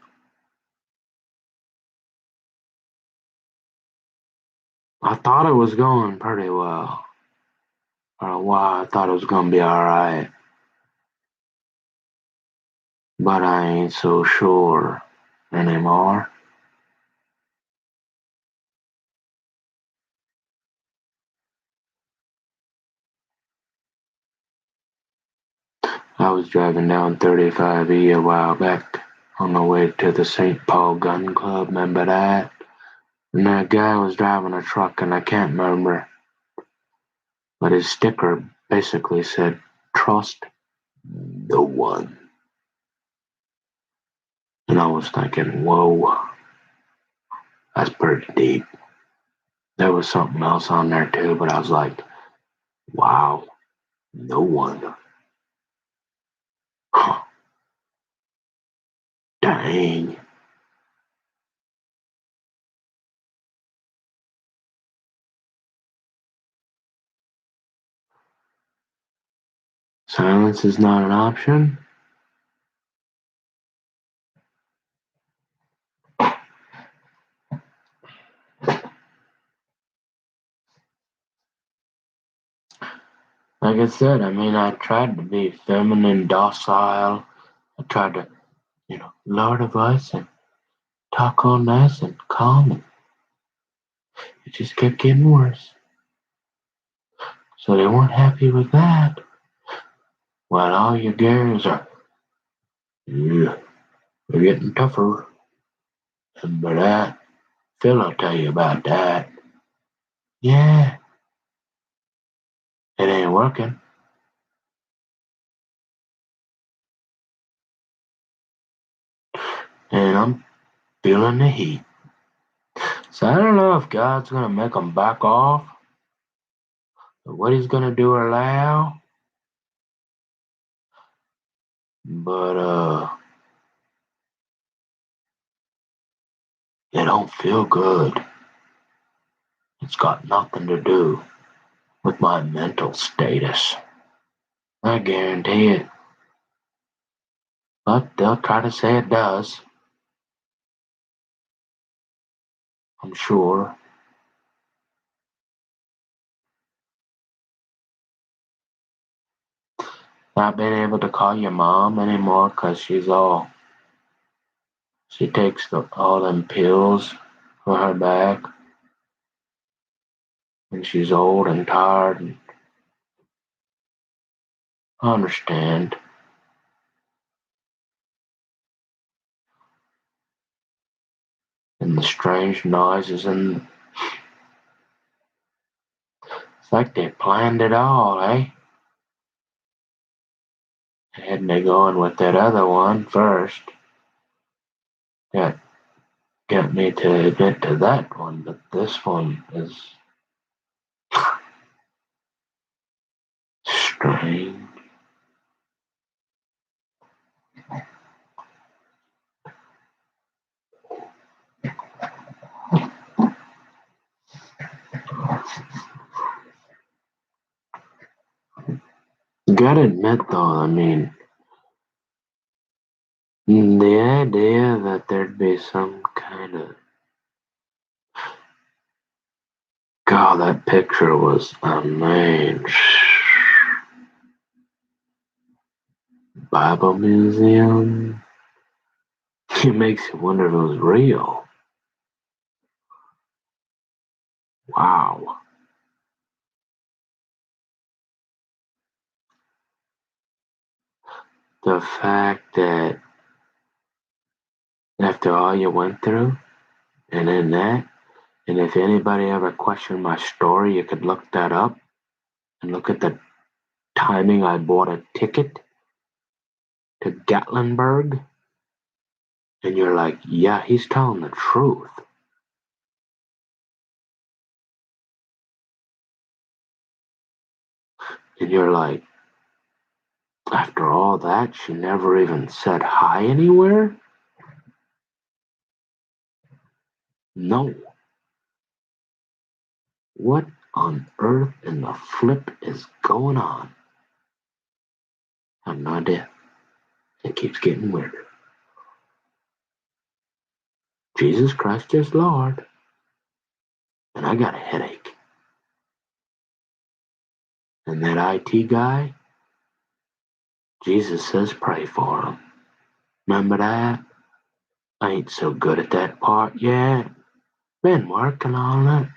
I thought it was going pretty well. For a while, I thought it was going to be alright. But I ain't so sure anymore. I was driving down 35E a while back on the way to the St. Paul Gun Club, remember that? And that guy was driving a truck, and I can't remember, but his sticker basically said, "Trust the one." And I was thinking, whoa, that's pretty deep. There was something else on there too, but I was like, wow, no one. Huh, dang. Silence is not an option. Like I said, I tried to be feminine, docile. I tried to, lower the voice and talk all nice and calm. And it just kept getting worse. So they weren't happy with that. Well, all your girls are, yeah, they're getting tougher. But that, Phil will tell you about that. Yeah, it ain't working. And I'm feeling the heat. So I don't know if God's going to make them back off what he's gonna do or allow. But it don't feel good. It's got nothing to do with my mental status. I guarantee it. But they'll try to say it does. I'm sure. Not being able to call your mom anymore because she takes all them pills for her back. And she's old and tired. And I understand. And the strange noises, and it's like they planned it all, eh? Hadn't they gone with that other one first? Got got me to admit to that one, but this one is strange. Gotta admit though, I mean, the idea that there'd be some kind of God, that picture was amazing. Bible museum. It makes you wonder if it was real. Wow. The fact that after all you went through, and then that, and if anybody ever questioned my story, you could look that up and look at the timing I bought a ticket to Gatlinburg, and you're like, yeah, he's telling the truth. And you're like, after all that, she never even said hi anywhere? No. What on earth in the flip is going on? I have no idea. It keeps getting weirder. Jesus Christ is Lord. And I got a headache. And that IT guy, Jesus says pray for him. Remember that? I ain't so good at that part yet. Been working on it.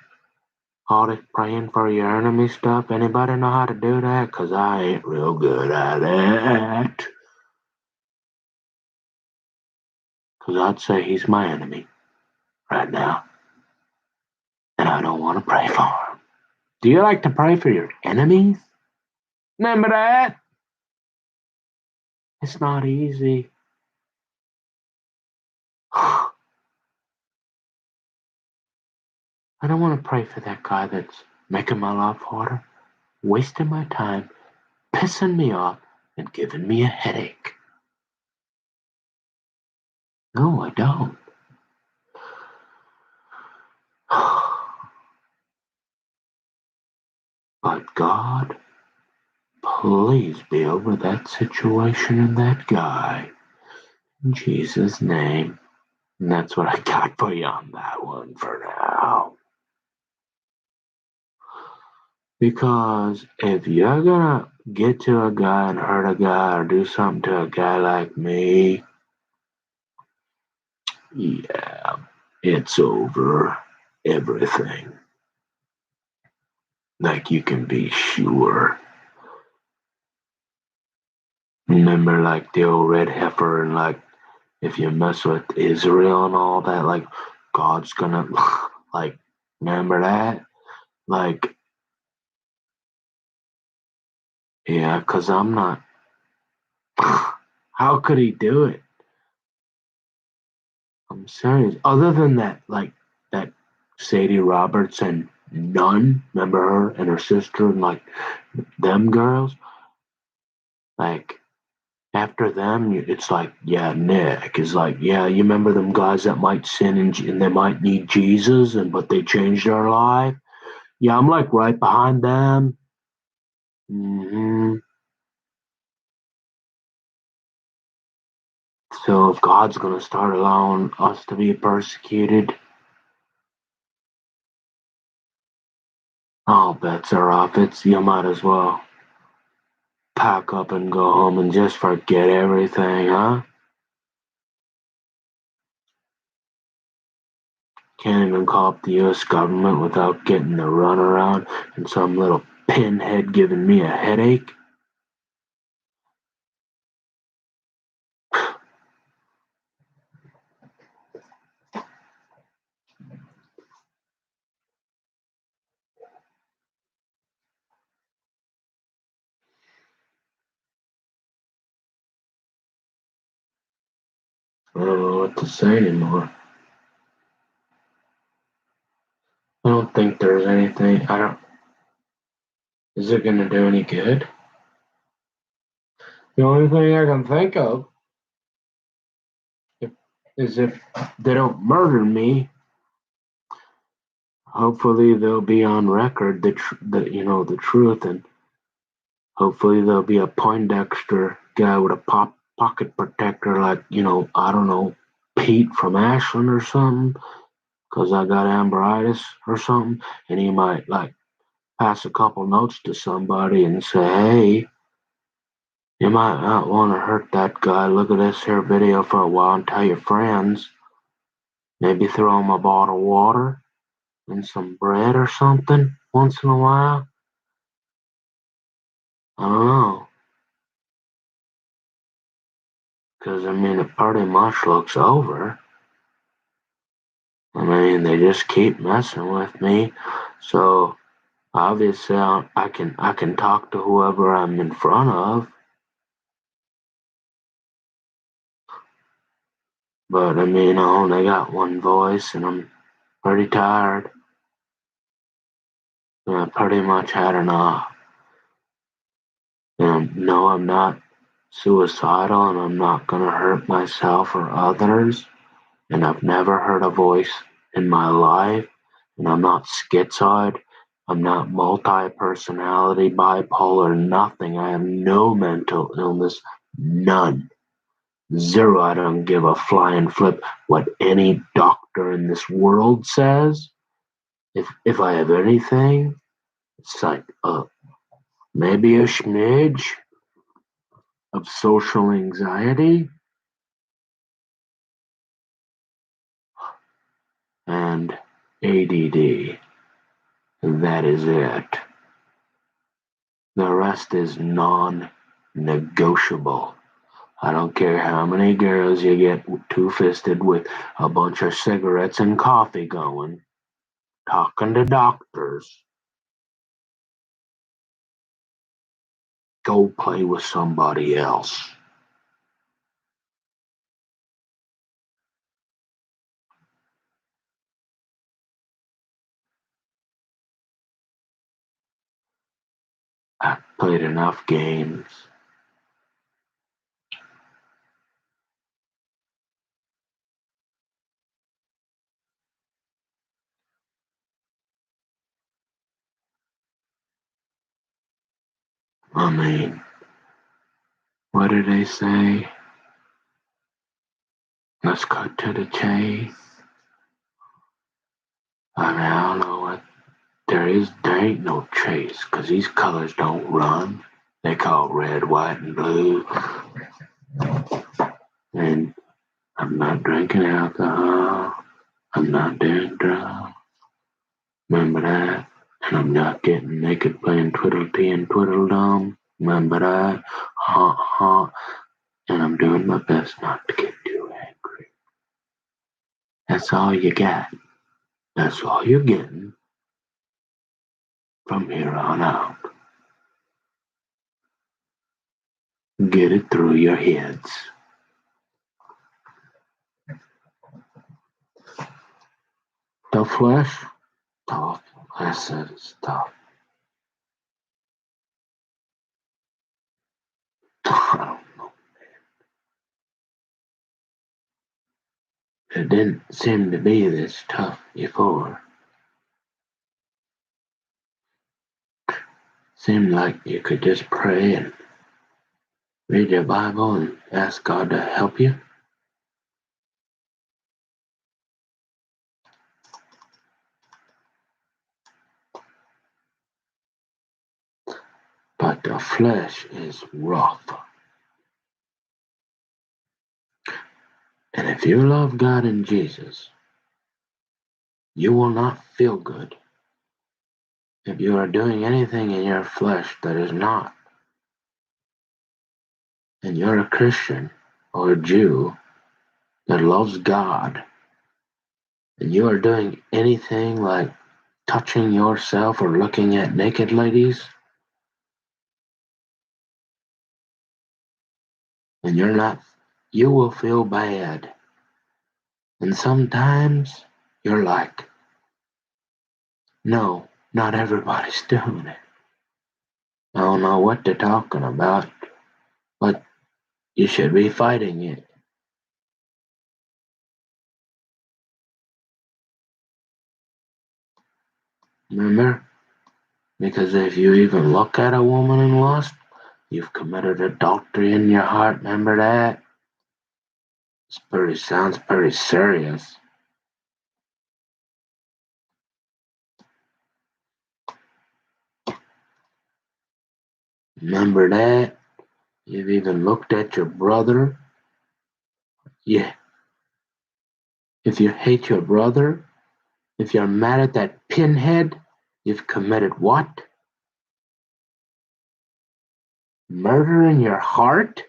All this praying for your enemy stuff. Anybody know how to do that? 'Cause I ain't real good at it. 'Cause I'd say he's my enemy right now. And I don't want to pray for him. Do you like to pray for your enemies? Remember that? It's not easy. I don't want to pray for that guy that's making my life harder, wasting my time, pissing me off, and giving me a headache. No, I don't. But God, please be over that situation and that guy. In Jesus' name. And that's what I got for you on that one for now. Because if you're gonna get to a guy and hurt a guy or do something to a guy like me, yeah, it's over everything. Like you can be sure. Remember like the old red heifer and like if you mess with Israel and all that, like God's gonna like remember that? Like yeah, cause I'm not how could he do it? I'm serious. Other than that, like that Sadie Robertson Nun, remember her and her sister and like them girls? Like after them, it's like, yeah, Nick is like, yeah, you remember them guys that might sin and they might need Jesus and but they changed their life? Yeah, I'm like right behind them. hmm So if God's gonna start allowing us to be persecuted, all bets are off. It's you might as well pack up and go home and just forget everything, huh? Can't even call up the U.S. government without getting the runaround and some little pinhead giving me a headache. I don't know what to say anymore. I don't think there's anything. I don't. Is it gonna do any good? The only thing I can think of if, is if they don't murder me. Hopefully they'll be on record the truth, and hopefully there'll be a Poindexter guy with a pocket protector, like I don't know, Pete from Ashland or something, because I got amberitis or something, and he might like pass a couple notes to somebody and say, hey, you might not want to hurt that guy. Look at this here video for a while and tell your friends. Maybe throw him a bottle of water and some bread or something once in a while. I don't know. Because, I mean, it pretty much looks over. I mean, they just keep messing with me. So, obviously, I can talk to whoever I'm in front of. But, I mean, I only got one voice, and I'm pretty tired. And I pretty much had enough. And no, I'm not suicidal, and I'm not going to hurt myself or others. And I've never heard a voice in my life, and I'm not schizoid, I'm not multi-personality, bipolar, nothing. I have no mental illness, none, zero. I don't give a flying flip what any doctor in this world says. If I have anything, it's like maybe a smidge of social anxiety and ADD. That is it. The rest is non-negotiable. I don't care how many girls you get two-fisted with a bunch of cigarettes and coffee going, talking to doctors. Go play with somebody else. I've played enough games. I mean, what do they say? Let's cut to the chase. I mean, I don't know what there ain't no chase, 'cause these colors don't run. They call red, white, and blue. And I'm not drinking alcohol. I'm not doing drugs. Remember that? And I'm not getting naked playing Twiddle-Tee and Twiddledum. Remember that? Ha ha. And I'm doing my best not to get too angry. That's all you got. That's all you're getting from here on out. Get it through your heads. The flesh, tough. I said it's tough. I don't know. It didn't seem to be this tough before. Seemed like you could just pray and read your Bible and ask God to help you. But the flesh is rough. And if you love God and Jesus, you will not feel good if you are doing anything in your flesh that is not. And you're a Christian or a Jew that loves God, and you are doing anything like touching yourself or looking at naked ladies, and you're not, you will feel bad. And sometimes you're like, no, not everybody's doing it. I don't know what they're talking about, but you should be fighting it. Remember? Because if you even look at a woman in lust, you've committed adultery in your heart. Remember that? Sounds pretty serious. Remember that? You've even looked at your brother. Yeah. If you hate your brother, if you're mad at that pinhead, you've committed what? Murder in your heart?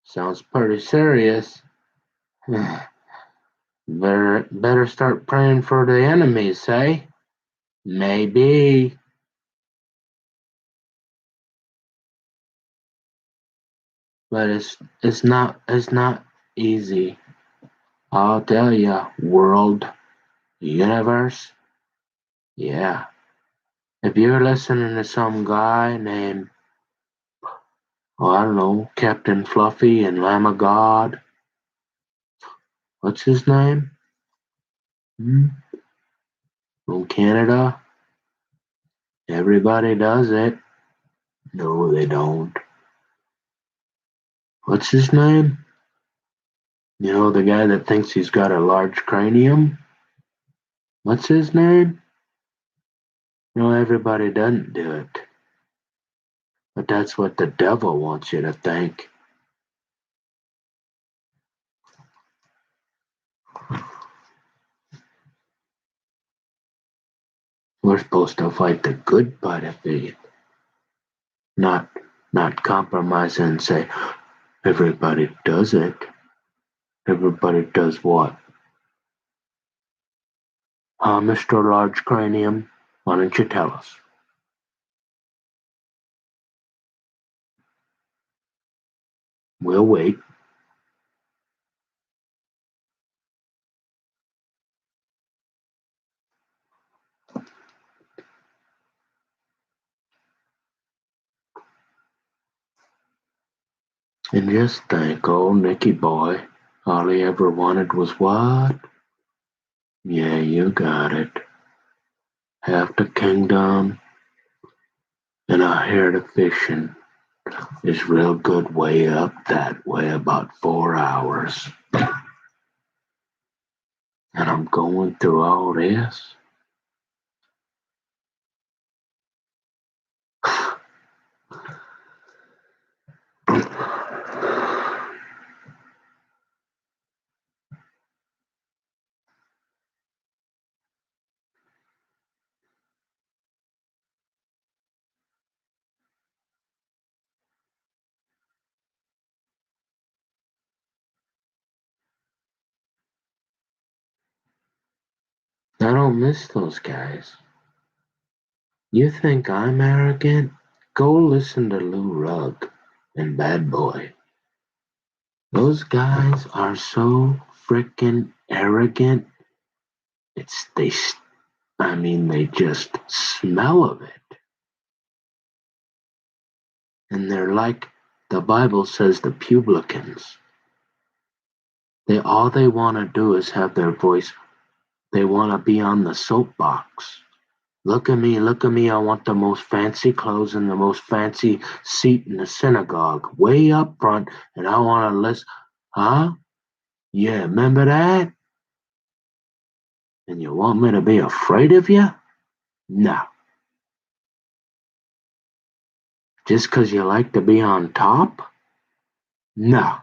Sounds pretty serious. Better start praying for the enemies, eh? Maybe. But it's not easy. I'll tell ya, world, universe, yeah. If you're listening to some guy named, oh, I don't know, Captain Fluffy and Lamb of God, what's his name? From Canada, everybody does it. No, they don't. What's his name? You know, the guy that thinks he's got a large cranium? What's his name? No, everybody doesn't do it. But that's what the devil wants you to think. We're supposed to fight the good fight of faith, not compromise and say everybody does it. Everybody does what? Mr. Large Cranium, why don't you tell us? We'll wait. And just think, old Nicky boy, all he ever wanted was what? Yeah, you got it. Half the kingdom and a hair to fishing is real good way up that way, about 4 hours. And I'm going through all this. I don't miss those guys. You think I'm arrogant? Go listen to Lou Rugg and Bad Boy. Those guys are so frickin' arrogant. It's they I mean, they just smell of it. And they're like the Bible says the publicans. All they want to do is have their voice. They want to be on the soapbox. Look at me, I want the most fancy clothes and the most fancy seat in the synagogue, way up front, and I want to listen. Huh? Yeah, remember that? And you want me to be afraid of you? No. Just 'cause you like to be on top? No.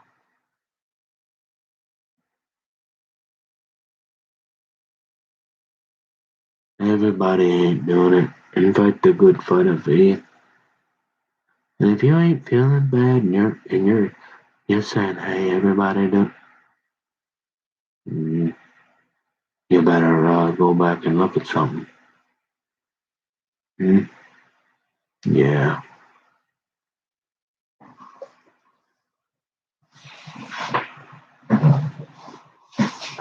Everybody ain't doing it. In fact, the good fight of faith. And if you ain't feeling bad and you're saying, hey, everybody do, mm, you better go back and look at something. Mm, yeah.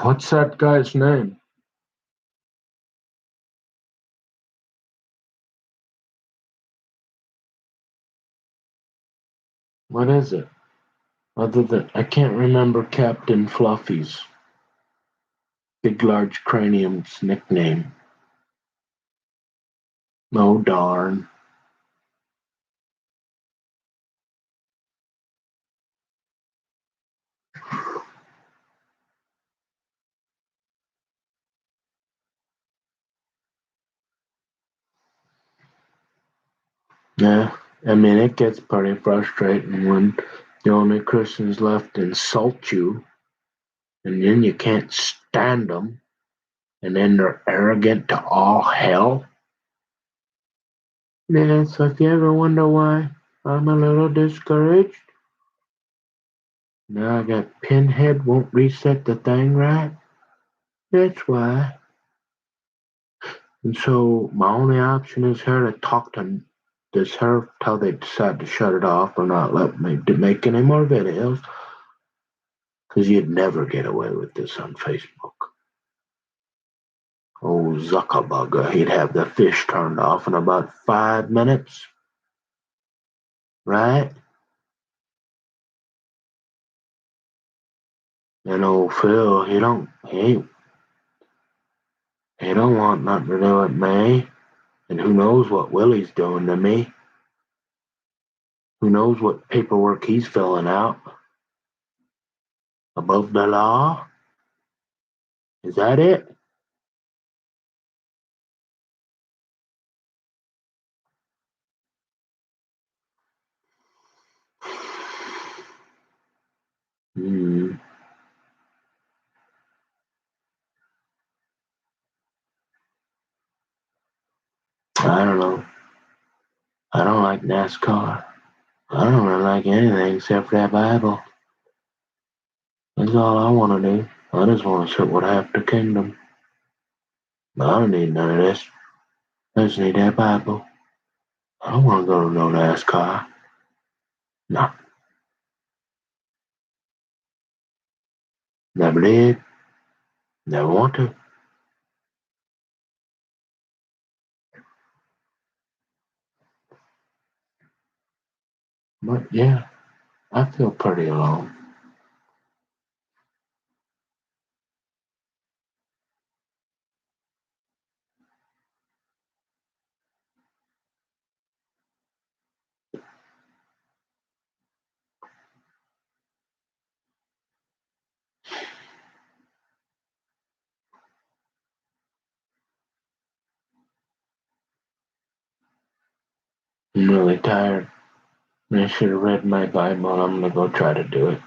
What's that guy's name? What is it? Other than I can't remember Captain Fluffy's big large cranium's nickname. Oh darn. Yeah. I mean it gets pretty frustrating when the only Christians left insult you and then you can't stand them and then they're arrogant to all hell. Yeah, so if you ever wonder why I'm a little discouraged, now I got Pinhead won't reset the thing right. That's why. And so my only option is her to talk to this her till they decide to shut it off or not let me to make any more videos. Because you'd never get away with this on Facebook. Oh, Zuckerberg, he'd have the fish turned off in about 5 minutes, right? And old Phil, he don't want nothing to do with me. And who knows what Willie's doing to me? Who knows what paperwork he's filling out? Above the law? Is that it? Hmm. I don't know. I don't like NASCAR. I don't really like anything except for that Bible. That's all I want to do. I just want to sit with half the kingdom. I don't need none of this. I just need that Bible. I don't want to go to no NASCAR. No, never did. Never want to. But yeah, I feel pretty alone. I'm really tired. I should have read my Bible. I'm gonna go try to do it.